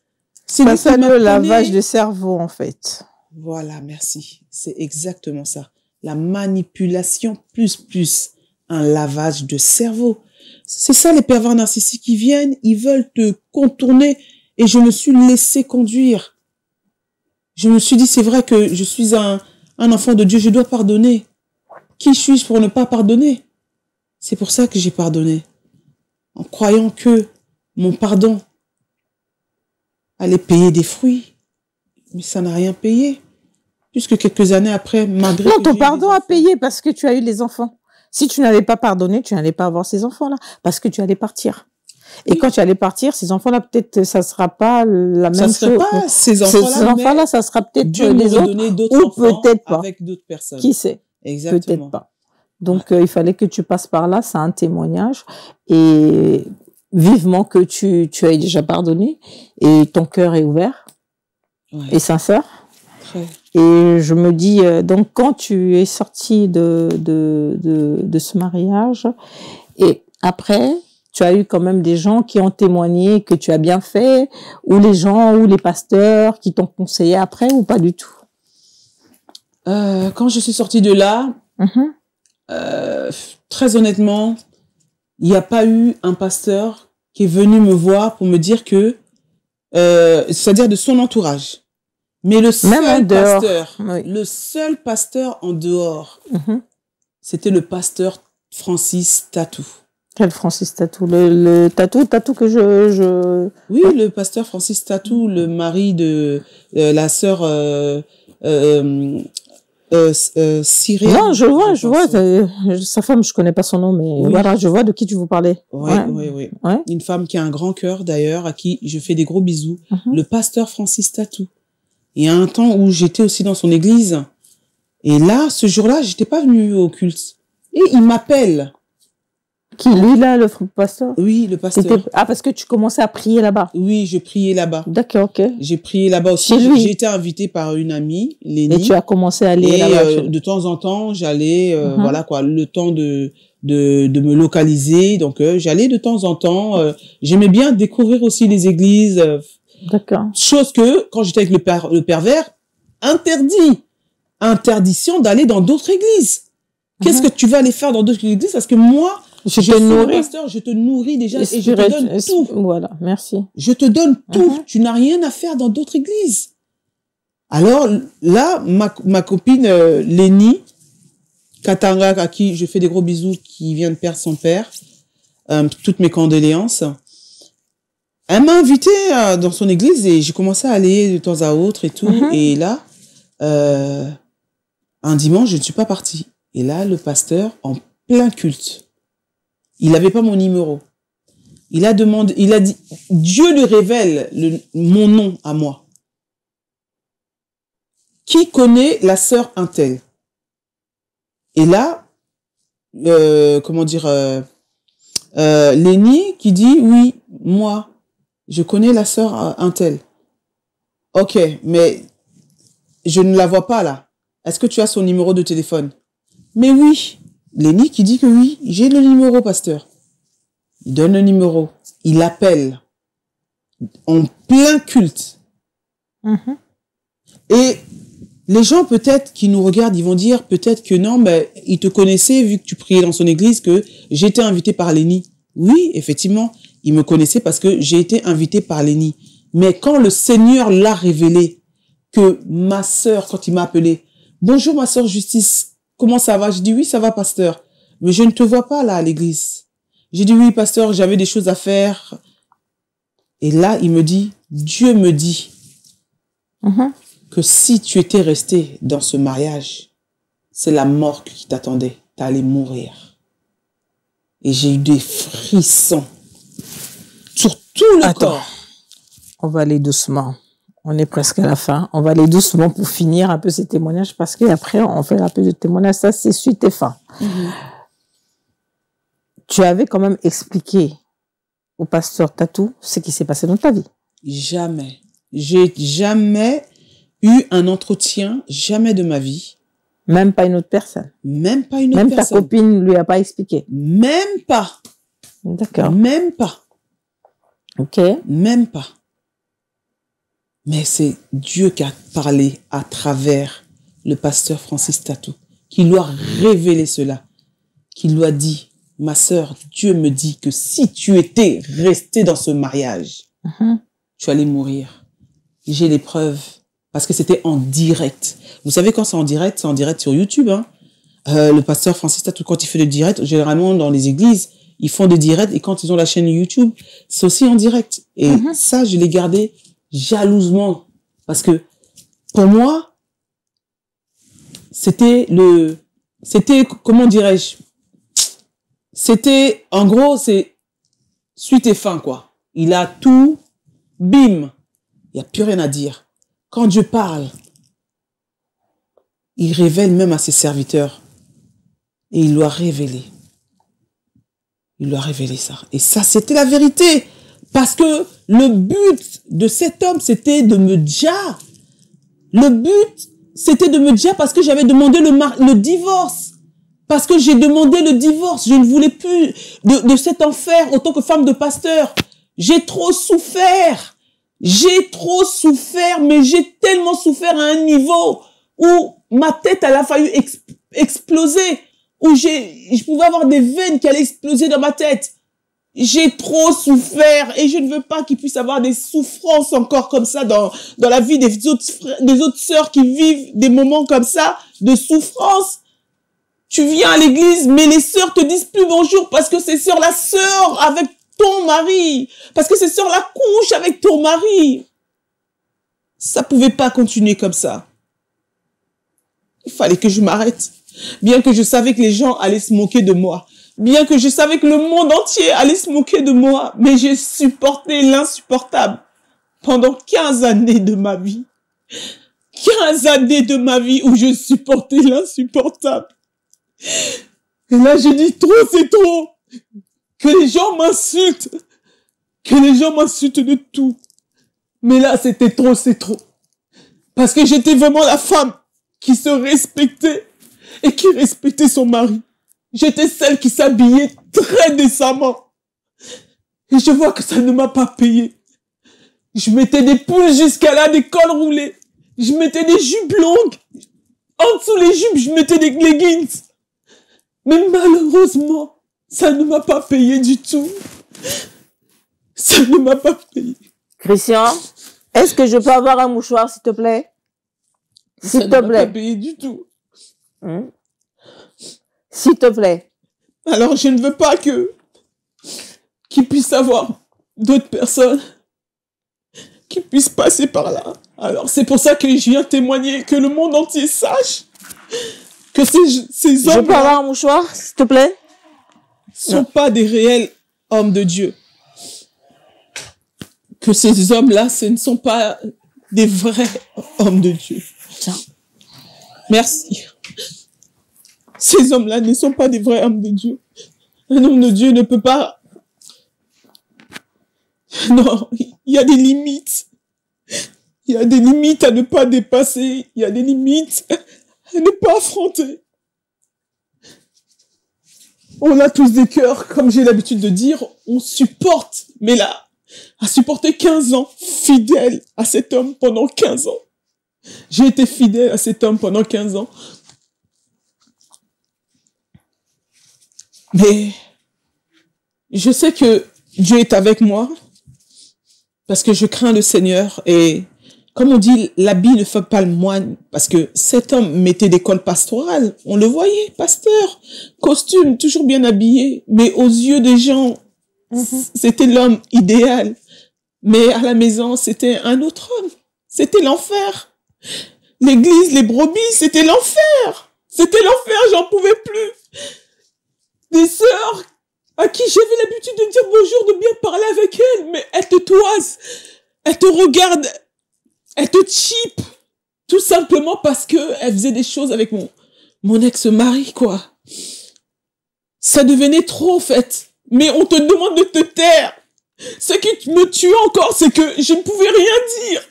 C'est lui qui Ça, le m'apprenait. lavage de cerveau, en fait. Voilà, merci. C'est exactement ça. La manipulation plus un lavage de cerveau. C'est ça les pervers narcissiques qui viennent, ils veulent te contourner et je me suis laissé conduire. Je me suis dit, c'est vrai que je suis un enfant de Dieu, je dois pardonner. Qui suis-je pour ne pas pardonner? C'est pour ça que j'ai pardonné. En croyant que mon pardon allait payer des fruits. Mais ça n'a rien payé. Puisque quelques années après, malgré Non, que ton j'ai eu pardon des a enfants- payé parce que tu as eu les enfants. Si tu n'avais pas pardonné, tu n'allais pas avoir ces enfants-là. Parce que tu allais partir. Et Oui. quand tu allais partir, ces enfants-là, peut-être, ça sera pas la Ça même serait chose. pas ces Ces enfants-là, enfants-là, ça sera mais peut-être Dieu des m'aurait autres. donné d'autres ou enfants peut-être pas. avec d'autres personnes. Qui sait? Exactement. Peut-être pas. Donc, il fallait que tu passes par là. C'est un témoignage. Et vivement que tu aies déjà pardonné. Et ton cœur est ouvert Ouais, et sincère. très. Et je me dis, donc quand tu es sorti de ce mariage, et après, tu as eu quand même des gens qui ont témoigné que tu as bien fait, ou les gens, ou les pasteurs qui t'ont conseillé après, ou pas du tout. Quand je suis sortie de là, très honnêtement, il n'y a pas eu un pasteur qui est venu me voir pour me dire que, c'est-à-dire de son entourage. Mais le Même en seul dehors, pasteur, oui. le seul pasteur en dehors, c'était le pasteur Francis Tatou. Quel Francis Tatou? Le Tatou que je... Oui, le pasteur Francis Tatou, le mari de la sœur syrienne. Non, je vois, pense. sa femme, je connais pas son nom, mais Oui. voilà, je vois de qui tu vous parlais. Oui, oui, oui. Ouais. Une femme qui a un grand cœur, d'ailleurs, à qui je fais des gros bisous. Le pasteur Francis Tatou. Il y a un temps où j'étais aussi dans son église. Et là, ce jour-là, j'étais pas venue au culte. Et il m'appelle. Qui, lui, là, le pasteur? Oui, le pasteur. Ah, parce que tu commençais à prier là-bas. Oui, je priais là-bas. D'accord, ok. J'ai prié là-bas aussi. Chez lui. J'ai été invitée par une amie, Lénie. Et tu as commencé à aller Et là-bas. de temps en temps, j'allais, voilà quoi, le temps de me localiser. Donc, j'allais de temps en temps. J'aimais bien découvrir aussi les églises. D'accord. Chose que, quand j'étais avec le pervers, interdiction d'aller dans d'autres églises. Qu'est-ce que tu vas aller faire dans d'autres églises? Parce que moi, Je suis te le nourris. pasteur, je te nourris déjà et je te donne tout. Voilà, merci. Je te donne tout. Tu n'as rien à faire dans d'autres églises. Alors là, ma copine Lénie Katanga, à qui je fais des gros bisous, qui vient de perdre son père, toutes mes condoléances. Elle m'a invitée dans son église et j'ai commencé à aller de temps à autre et tout. Et là, un dimanche, je ne suis pas partie. Et là, le pasteur, en plein culte, il n'avait pas mon numéro. Il a demandé, il a dit, Dieu lui révèle mon nom à moi. qui connaît la sœur Intel? Et là, comment dire, Lénie qui dit, oui, moi, je connais la sœur Intel. Ok, mais je ne la vois pas là. Est-ce que tu as son numéro de téléphone? Mais oui. Lénie qui dit que oui, j'ai le numéro, pasteur. Il donne le numéro. Il appelle. En plein culte. Et les gens peut-être qui nous regardent, ils vont dire peut-être que non, mais il te connaissait vu que tu priais dans son église, que j'étais invité par Lénie. Oui, effectivement, il me connaissait parce que j'ai été invité par Lénie. Mais quand le Seigneur l'a révélé, que ma sœur, quand il m'a appelé, bonjour ma sœur Justice, comment ça va? Je dis oui, ça va pasteur, mais je ne te vois pas là à l'église. J'ai dit oui pasteur, j'avais des choses à faire. Et là, il me dit, Dieu me dit que si tu étais resté dans ce mariage, c'est la mort qui t'attendait. T'allais mourir. Et j'ai eu des frissons sur tout le corps. On va aller doucement. On est presque à la fin. On va aller doucement pour finir un peu ces témoignages parce qu'après, on fait un peu de témoignages. Ça, c'est suite et fin. Tu avais quand même expliqué au pasteur Tatou ce qui s'est passé dans ta vie. Jamais. J'ai jamais eu un entretien, jamais de ma vie. Même pas une autre personne. Même pas une autre personne. Même ta copine lui a pas expliqué. Même pas. D'accord. Même pas. Ok. Même pas. Mais c'est Dieu qui a parlé à travers le pasteur Francis Tatou, qui lui a révélé cela, qui lui a dit, ma sœur, Dieu me dit que si tu étais restée dans ce mariage, tu allais mourir. J'ai les preuves, parce que c'était en direct. Vous savez, quand c'est en direct sur YouTube. Hein. Le pasteur Francis Tatou, quand il fait le direct, généralement dans les églises, ils font des directs, et quand ils ont la chaîne YouTube, c'est aussi en direct. Et ça, je l'ai gardé jalousement, parce que pour moi, c'était comment dirais-je, c'était, en gros, c'est suite et fin, quoi. Il a tout, bim, il n'y a plus rien à dire. Quand Dieu parle, il révèle même à ses serviteurs, et il lui a révélé. Il lui a révélé ça. Et ça, c'était la vérité. Parce que le but de cet homme, c'était de me dire. Le but, c'était de me dire parce que j'avais demandé le divorce. Parce que j'ai demandé le divorce. Je ne voulais plus de cet enfer en tant que femme de pasteur. J'ai trop souffert. J'ai trop souffert, mais j'ai tellement souffert à un niveau où ma tête, elle a failli exploser. Où je pouvais avoir des veines qui allaient exploser dans ma tête. J'ai trop souffert et je ne veux pas qu'il puisse avoir des souffrances encore comme ça dans la vie des autres sœurs qui vivent des moments comme ça de souffrance. Tu viens à l'église, mais les sœurs te disent plus bonjour parce que c'est la sœur avec ton mari. Parce que c'est la couche avec ton mari. Ça pouvait pas continuer comme ça. Il fallait que je m'arrête. Bien que je savais que les gens allaient se moquer de moi. Bien que je savais que le monde entier allait se moquer de moi. Mais j'ai supporté l'insupportable. Pendant 15 années de ma vie. 15 années de ma vie où je supportais l'insupportable. Et là, j'ai dit trop, c'est trop. Que les gens m'insultent. Que les gens m'insultent de tout. Mais là, c'était trop, c'est trop. Parce que j'étais vraiment la femme qui se respectait et qui respectait son mari. J'étais celle qui s'habillait très décemment. Et je vois que ça ne m'a pas payé. Je mettais des pulls jusqu'à là, des cols roulés. Je mettais des jupes longues. En dessous les jupes, je mettais des leggings. Mais malheureusement, ça ne m'a pas payé du tout. Ça ne m'a pas payé. Christian, est-ce que je peux avoir un mouchoir, s'il te plaît? S'il te plaît. Ça ne m'a pas payé du tout. S'il te plaît. Alors, je ne veux pas qu'il puisse avoir d'autres personnes qui puissent passer par là. Alors, c'est pour ça que je viens témoigner, que le monde entier sache que ces hommes... Je peux avoir un mouchoir, s'il te plaît? Sont pas des réels hommes de Dieu. Que ces hommes-là, ce ne sont pas des vrais hommes de Dieu. Tiens. Merci. Ces hommes-là ne sont pas des vrais hommes de Dieu. Un homme de Dieu ne peut pas... Non, il y a des limites. Il y a des limites à ne pas dépasser. Il y a des limites à ne pas affronter. On a tous des cœurs, comme j'ai l'habitude de dire, on supporte. Mais là, à supporter 15 ans, fidèle à cet homme pendant 15 ans. J'ai été fidèle à cet homme pendant 15 ans. Mais je sais que Dieu est avec moi parce que je crains le Seigneur et comme on dit, l'habit ne fait pas le moine parce que cet homme mettait des cols pastorales. On le voyait, pasteur, costume, toujours bien habillé. Mais aux yeux des gens, c'était l'homme idéal. Mais à la maison, c'était un autre homme. C'était l'enfer. L'église, les brebis, c'était l'enfer. C'était l'enfer, j'en pouvais plus. Des sœurs à qui j'avais l'habitude de dire bonjour, de bien parler avec elles, mais elles te toisent, elles te regardent, elles te chipent, tout simplement parce que elles faisaient des choses avec mon ex-mari, quoi. Ça devenait trop, en fait. Mais on te demande de te taire. Ce qui me tue encore, c'est que je ne pouvais rien dire.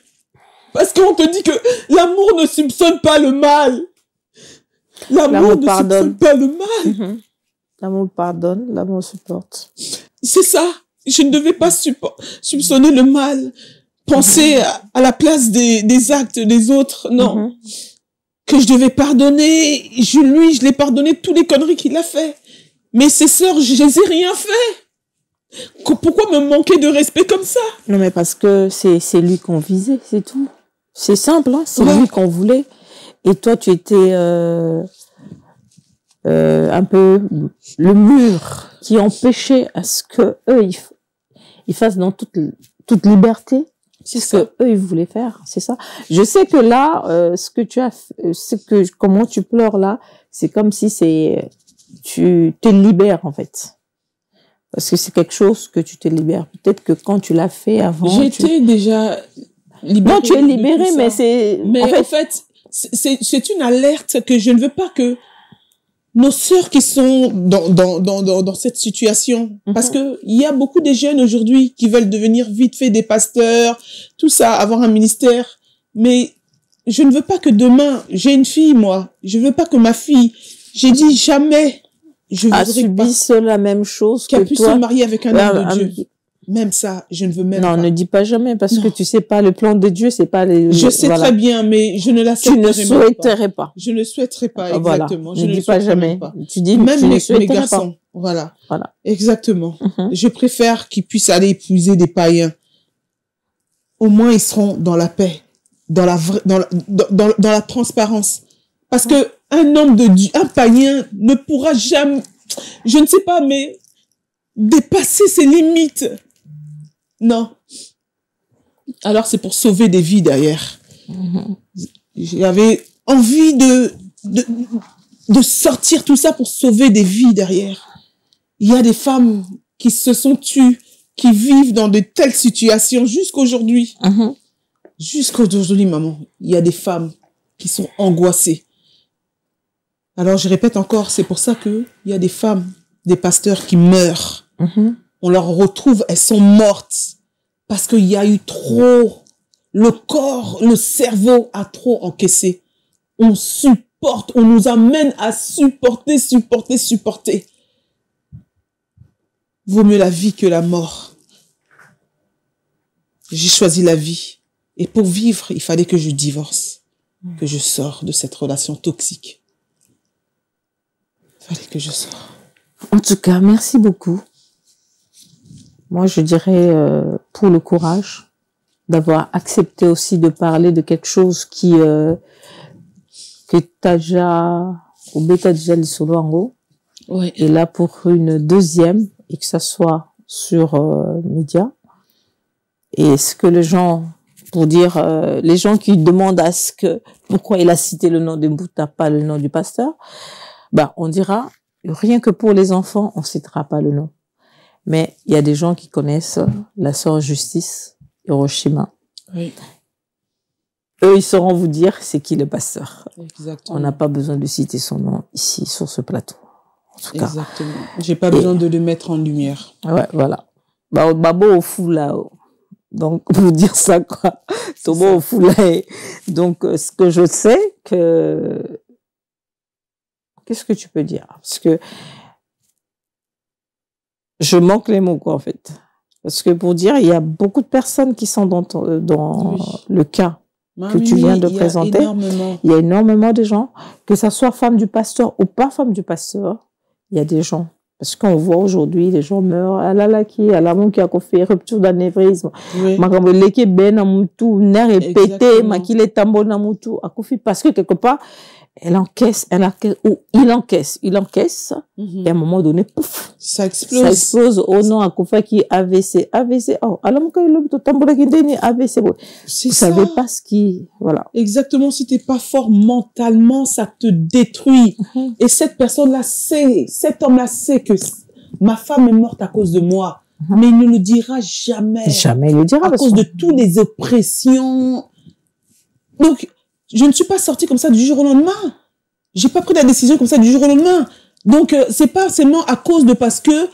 Parce qu'on te dit que l'amour ne soupçonne pas le mal. L'amour ne soupçonne pas le mal. L'amour pardonne, l'amour supporte. C'est ça. Je ne devais pas soupçonner le mal. Penser à la place des actes des autres. Non. Que je devais pardonner. Je l'ai pardonné toutes les conneries qu'il a fait. Mais ses sœurs, je les ai rien fait. Pourquoi me manquer de respect comme ça? Non, mais parce que c'est lui qu'on visait, c'est tout. C'est simple, hein. C'est lui qu'on voulait. Et toi, tu étais un peu le mur qui empêchait à ce que eux ils fassent dans toute liberté. C'est ce que eux ils voulaient faire, c'est ça. Je sais que là, ce que tu as, comment tu pleures là, c'est comme si tu te libères en fait. Parce que c'est quelque chose que tu te libères. Peut-être que quand tu l'as fait avant... J'étais déjà libérée. Non, tu es libérée, mais c'est... Mais en fait, c'est une alerte que je ne veux pas que nos sœurs qui sont dans cette situation, parce que il y a beaucoup de jeunes aujourd'hui qui veulent devenir vite fait des pasteurs, tout ça, avoir un ministère. Mais je ne veux pas que demain, j'ai une fille, moi. Je veux pas que ma fille, j'ai dit jamais... Je voudrais subisse la même chose qu'elle puisse se marier avec un homme de Dieu. Même ça, je ne veux même pas. Non, ne dis pas jamais, parce que tu sais pas, le plan de Dieu, c'est pas les... Je sais très bien, mais je ne l'accepterai pas. Tu ne souhaiterais pas. Je ne souhaiterais pas, exactement. Je ne dis pas jamais. Tu dis, même tu ne souhaiterais mes garçons. Pas. Voilà. Exactement. Je préfère qu'ils puissent aller épouser des païens. Au moins, ils seront dans la paix, dans la transparence. Parce que un homme de Dieu, un païen ne pourra jamais, je ne sais pas, mais dépasser ses limites. Non. Alors c'est pour sauver des vies derrière. J'avais envie de sortir tout ça pour sauver des vies derrière. Il y a des femmes qui se sont tues, qui vivent dans de telles situations jusqu'aujourd'hui. Jusqu'aujourd'hui, maman. Il y a des femmes qui sont angoissées. Alors, je répète encore, c'est pour ça que il y a des femmes, des pasteurs qui meurent. On leur retrouve, elles sont mortes. Parce qu'il y a eu trop, le corps, le cerveau a trop encaissé. On supporte, on nous amène à supporter. Vaut mieux la vie que la mort. J'ai choisi la vie. Et pour vivre, il fallait que je divorce. Que je sors de cette relation toxique. Il fallait que je sorte. En tout cas, merci beaucoup. Moi, je dirais pour le courage d'avoir accepté aussi de parler de quelque chose que t'as déjà, ou bêta déjà les solo en gros. Ouais. Et là, pour une deuxième, et que ça soit sur média. Et ce que les gens, pour dire, les gens qui demandent à ce que, pourquoi il a cité le nom de Mbouta, pas le nom du pasteur, bah, on dira, rien que pour les enfants, on citera pas le nom. Mais il y a des gens qui connaissent la sœur Justice, Hiroshima. Oui. eux, ils sauront vous dire c'est qui le pasteur. Exactement. On n'a pas besoin de citer son nom ici, sur ce plateau. En tout cas. Exactement. J'ai pas besoin de le mettre en lumière. Ouais, voilà. Babo au fou là. Donc, pour dire ça, quoi. Tobo au fou là. Donc, ce que je sais que... Qu'est-ce que tu peux dire? Parce que je manque les mots, quoi, en fait. Parce que pour dire, il y a beaucoup de personnes qui sont dans Oui. le cas que tu viens de présenter. Il y a énormément de gens, que ça soit femme du pasteur ou pas femme du pasteur, il y a des gens. Parce qu'on voit aujourd'hui, les gens meurent. Ah là là, qui a l'amour qui a fait rupture d'anévrisme. Oui. Makamboleke ben amutu, nerf est pété, makile tambo namutu, akufi. Parce que quelque part, elle encaisse, ou il encaisse, et à un moment donné, pouf, ça explose. Ça explose au nom à Koufa qui AVC. Oh, alors, AVC. Vous savez pas ce qui, voilà. Exactement, si t'es pas fort mentalement, ça te détruit. Et cette personne-là sait, cet homme-là sait que ma femme est morte à cause de moi. Mais il ne le dira jamais. Jamais il le dira. À cause de toutes les oppressions. Donc, je ne suis pas sortie comme ça du jour au lendemain. J'ai pas pris la décision comme ça du jour au lendemain. Donc, c'est pas seulement à cause de parce que,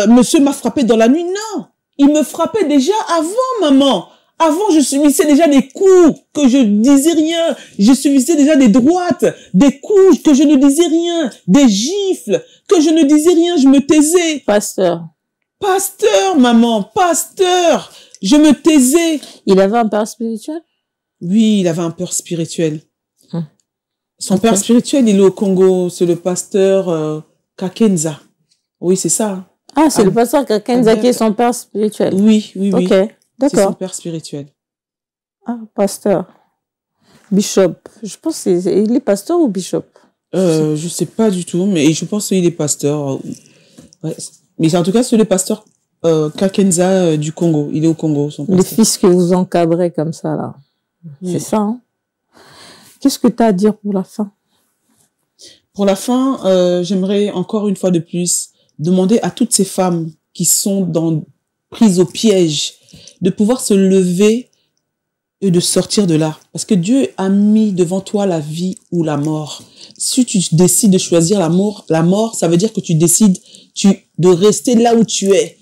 monsieur m'a frappé dans la nuit. Non. Il me frappait déjà avant, maman. Avant, je subissais déjà des coups que je disais rien. Je subissais déjà des droites, des coups que je ne disais rien, des gifles que je ne disais rien. Je me taisais. Pasteur, Maman, pasteur. Je me taisais. Il avait un père spirituel? Oui, il avait un père spirituel. Son père spirituel, il est au Congo. C'est le pasteur Kakenza. Oui, c'est ça. Ah, c'est le pasteur Kakenza qui est son père spirituel. Oui. Ok, c'est d'accord. son père spirituel. Ah, pasteur. Bishop. Je pense qu'il est pasteur ou bishop? Je sais pas du tout, mais je pense qu'il est pasteur. Ouais. Mais en tout cas, c'est le pasteur Kakenza du Congo. Il est au Congo, son pasteur. Les fils que vous encadrez comme ça, là. C'est ça, hein? Qu'est-ce que tu as à dire pour la fin? Pour la fin, j'aimerais encore une fois de plus demander à toutes ces femmes qui sont prises au piège de pouvoir se lever et de sortir de là. Parce que Dieu a mis devant toi la vie ou la mort. Si tu décides de choisir la mort, ça veut dire que tu décides de rester là où tu es,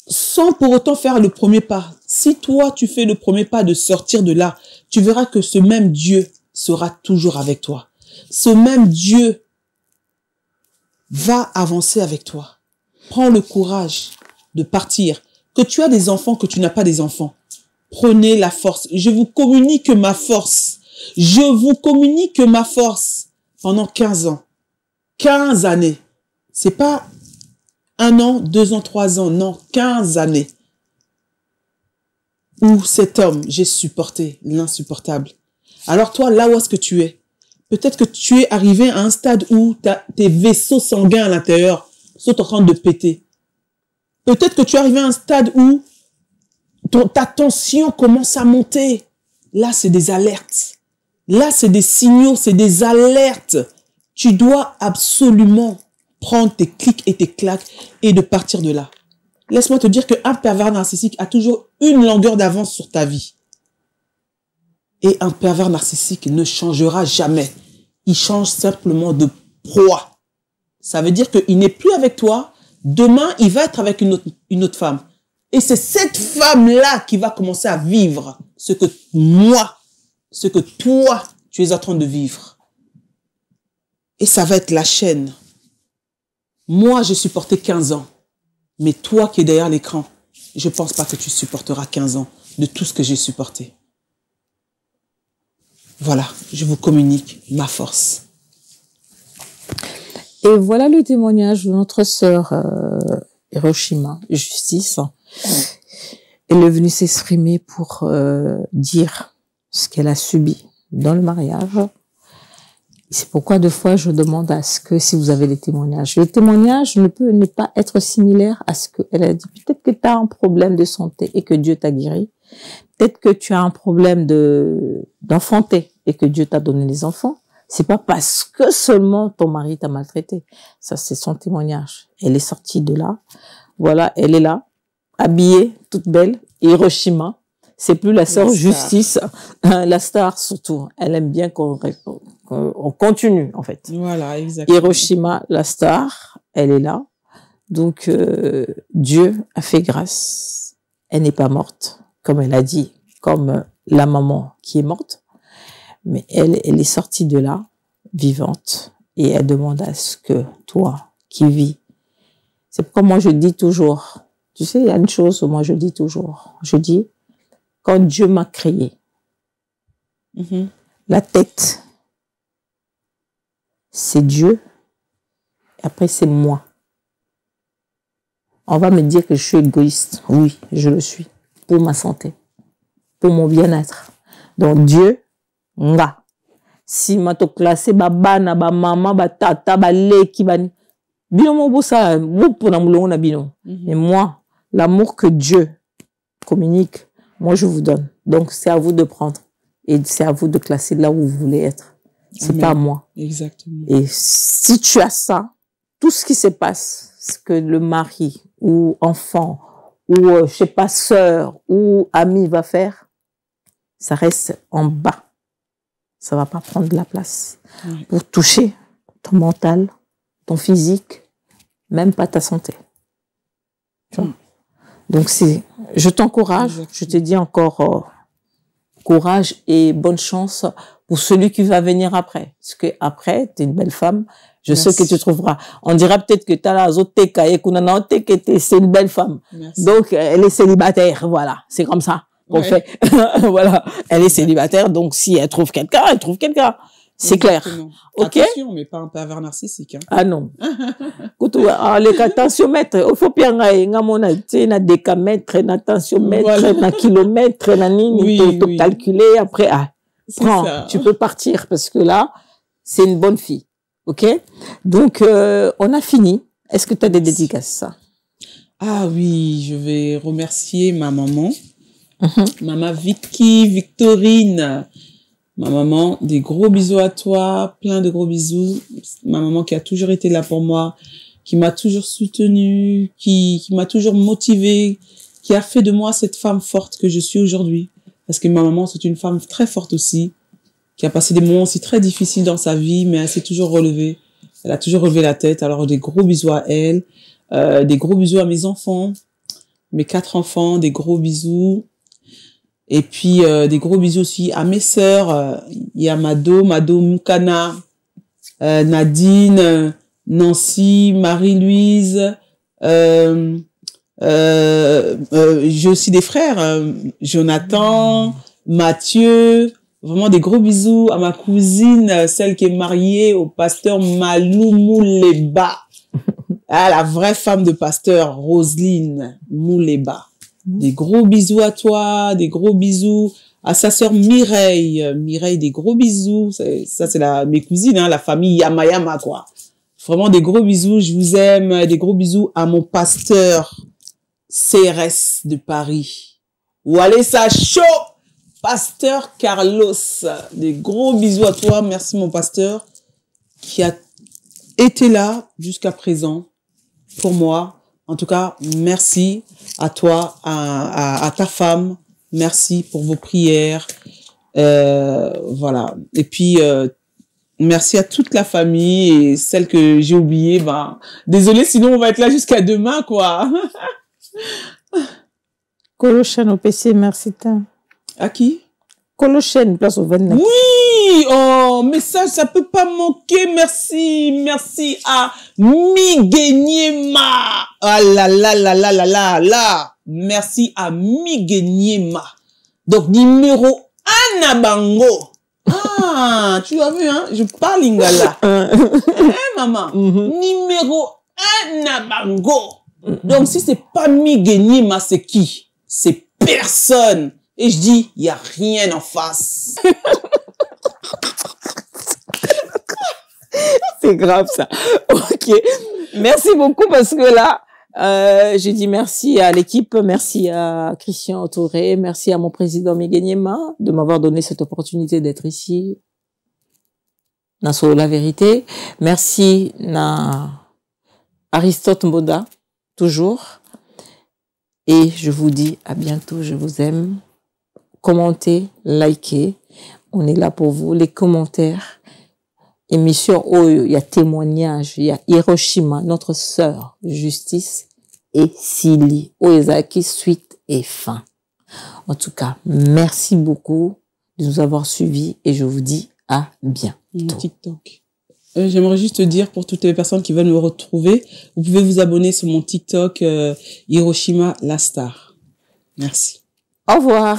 sans pour autant faire le premier pas. Si toi, tu fais le premier pas de sortir de là, tu verras que ce même Dieu sera toujours avec toi. Ce même Dieu va avancer avec toi. Prends le courage de partir. Que tu as des enfants, que tu n'as pas des enfants. Prenez la force. Je vous communique ma force. Je vous communique ma force pendant 15 ans. 15 années. C'est pas 1 an, 2 ans, 3 ans. Non, 15 années. Où cet homme, j'ai supporté l'insupportable. Alors toi, là où est-ce que tu es? Peut-être que tu es arrivé à un stade où tes vaisseaux sanguins à l'intérieur sont en train de péter. Peut-être que tu es arrivé à un stade où ta tension commence à monter. Là, c'est des alertes. Là, c'est des signaux, c'est des alertes. Tu dois absolument prendre tes clics et tes claques et de partir de là. Laisse-moi te dire qu'un pervers narcissique a toujours une longueur d'avance sur ta vie. Et un pervers narcissique ne changera jamais. Il change simplement de proie. Ça veut dire qu'il n'est plus avec toi. Demain, il va être avec une autre femme. Et c'est cette femme-là qui va commencer à vivre ce que toi, tu es en train de vivre. Et ça va être la chaîne. Moi, j'ai supporté 15 ans. Mais toi qui es derrière l'écran, je ne pense pas que tu supporteras 15 ans de tout ce que j'ai supporté. Voilà, je vous communique ma force. Et voilà le témoignage de notre sœur Hiroshima, Justice. Elle est venue s'exprimer pour dire ce qu'elle a subi dans le mariage. C'est pourquoi deux fois je demande à ce que si vous avez des témoignages. Le témoignage ne peut ne pas être similaire à ce qu'elle a dit. Peut-être que tu as un problème de santé et que Dieu t'a guéri. Peut-être que tu as un problème d'enfanter et que Dieu t'a donné des enfants. C'est pas parce que seulement ton mari t'a maltraité. Ça, c'est son témoignage. Elle est sortie de là. Voilà, elle est là, habillée, toute belle. Hiroshima. C'est plus la sœur La star. justice, la star surtout. Elle aime bien qu'on continue, en fait. Voilà, exactement. Hiroshima, la star, elle est là. Donc, Dieu a fait grâce. Elle n'est pas morte, comme elle a dit, comme la maman qui est morte. Mais elle est sortie de là, vivante. Et elle demande à ce que toi, qui vis, c'est pourquoi moi je dis toujours, tu sais, il y a une chose où moi je dis toujours, je dis, quand Dieu m'a créé, la tête, c'est Dieu, et après c'est moi. On va me dire que je suis égoïste. Oui, je le suis. Pour ma santé, pour mon bien-être. Donc Dieu, nga. Si ma to classé ba bana ba maman ba tata ba leki ba bino mo bosa mo pona mulongo na bino. Mais moi, l'amour que Dieu communique, moi je vous donne. Donc c'est à vous de prendre et c'est à vous de classer là où vous voulez être. C'est pas à moi. Exactement. Et si tu as ça, tout ce qui se passe, ce que le mari ou enfant ou je sais pas sœur ou ami va faire, ça reste en bas. Ça va pas prendre de la place pour toucher ton mental, ton physique, même pas ta santé. Tu vois? Donc je t'encourage, je te dis encore courage et bonne chance pour celui qui va venir après. Parce que après, t'es une belle femme, je sais que tu trouveras. On dira peut-être que t'as la zoteka et que c'est une belle femme. Merci. Donc elle est célibataire, voilà, c'est comme ça. qu'on fait. Voilà. Elle est célibataire, donc si elle trouve quelqu'un, elle trouve quelqu'un. C'est clair. Ok? Attention, mais pas un pervers narcissique. Hein. Ah non. Les tensiomètres, il faut bien na décamètre, na tensiomètre, Voilà. na kilomètre, na nini, tout calculer. Après, prends, ça. tu peux partir parce que là, c'est une bonne fille. Ok? Donc, on a fini. Est-ce que tu as des dédicaces? Ah oui, je vais remercier ma maman. Maman Vicky, Victorine. Ma maman, des gros bisous à toi, plein de gros bisous. Ma maman qui a toujours été là pour moi, qui m'a toujours soutenue, qui m'a toujours motivée, qui a fait de moi cette femme forte que je suis aujourd'hui. Parce que ma maman, c'est une femme très forte aussi, qui a passé des moments aussi très difficiles dans sa vie, mais elle s'est toujours relevée. Elle a toujours relevé la tête. Alors, des gros bisous à elle, des gros bisous à mes enfants, mes 4 enfants, des gros bisous. Et puis, des gros bisous aussi à mes sœurs. Il y a Mado Mukana, Nadine, Nancy, Marie-Louise. J'ai aussi des frères, Jonathan, Mathieu. Vraiment des gros bisous à ma cousine, celle qui est mariée au pasteur Malou Mouleba. Ah, la vraie femme de pasteur, Roselyne Mouleba. Des gros bisous à toi, des gros bisous à sa sœur Mireille. Mireille, des gros bisous. Ça, c'est mes cousines, hein, la famille Yamayama, quoi. Vraiment des gros bisous, je vous aime. Des gros bisous à mon pasteur CRS de Paris. Ou allez, ça chaud! Pasteur Carlos. Des gros bisous à toi. Merci, mon pasteur, qui a été là jusqu'à présent pour moi. En tout cas, merci à toi, à ta femme. Merci pour vos prières. Voilà. Et puis, merci à toute la famille et celles que j'ai oubliées. Désolé, sinon on va être là jusqu'à demain, quoi. Colochen au PC, merci. À qui? Colochen, place au 29. Oui! Oh, message, ça peut pas manquer. Merci. Merci à Miguenyema. Ah là là là là là là là. Merci à Miguenyema. Donc, numéro 1 à Bango. Ah, tu as vu, hein? Je parle lingala. Maman? Numéro 1 à Bango. Donc, si c'est pas Miguenyema, c'est qui? C'est personne. Et je dis, il y a rien en face. C'est grave, ça. Ok. Merci beaucoup parce que là, j'ai dit merci à l'équipe, merci à Christian Touré, merci à mon président Miguenyema de m'avoir donné cette opportunité d'être ici. Nasso la vérité. Merci à Aristote Moda, toujours. Et je vous dis à bientôt, je vous aime. commentez, likez. On est là pour vous. Les commentaires. Émission Oyo, il y a témoignage, il y a Hiroshima, notre sœur, Justice et Silly. Oezaki, suite et fin. En tout cas, merci beaucoup de nous avoir suivis et je vous dis à bientôt. TikTok. J'aimerais juste te dire pour toutes les personnes qui veulent me retrouver, vous pouvez vous abonner sur mon TikTok Hiroshima la star. Merci. Au revoir.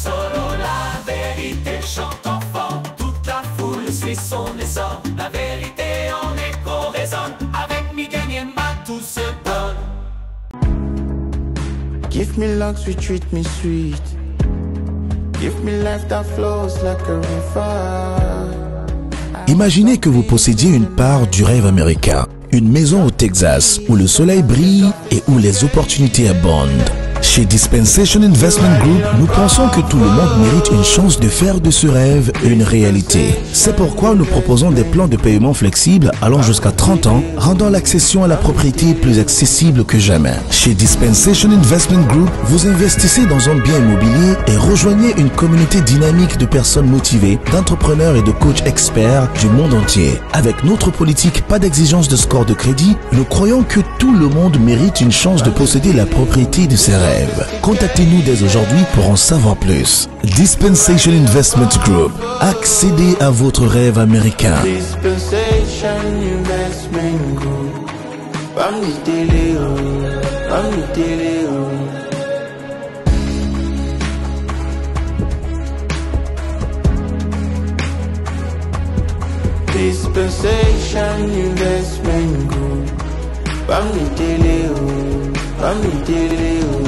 Solo la vérité chante enfant, toute la foule suit son essor. La vérité en écho résonne, avec Miguel Niema tout se donne. Give me luck, sweet, treat me sweet. Give me life that flows like a river. Imaginez que vous possédiez une part du rêve américain, une maison au Texas où le soleil brille et où les opportunités abondent. Chez Dispensation Investment Group, nous pensons que tout le monde mérite une chance de faire de ce rêve une réalité. C'est pourquoi nous proposons des plans de paiement flexibles allant jusqu'à 30 ans, rendant l'accession à la propriété plus accessible que jamais. Chez Dispensation Investment Group, vous investissez dans un bien immobilier et rejoignez une communauté dynamique de personnes motivées, d'entrepreneurs et de coachs experts du monde entier. Avec notre politique pas d'exigence de score de crédit, nous croyons que tout le monde mérite une chance de posséder la propriété de ses rêves. Contactez-nous dès aujourd'hui pour en savoir plus. Dispensation Investment Group. Accédez à votre rêve américain. Dispensation Investment Group. Bamni télé, bamni télé. Dispensation Investment Group. Bamni télé, bamni télé.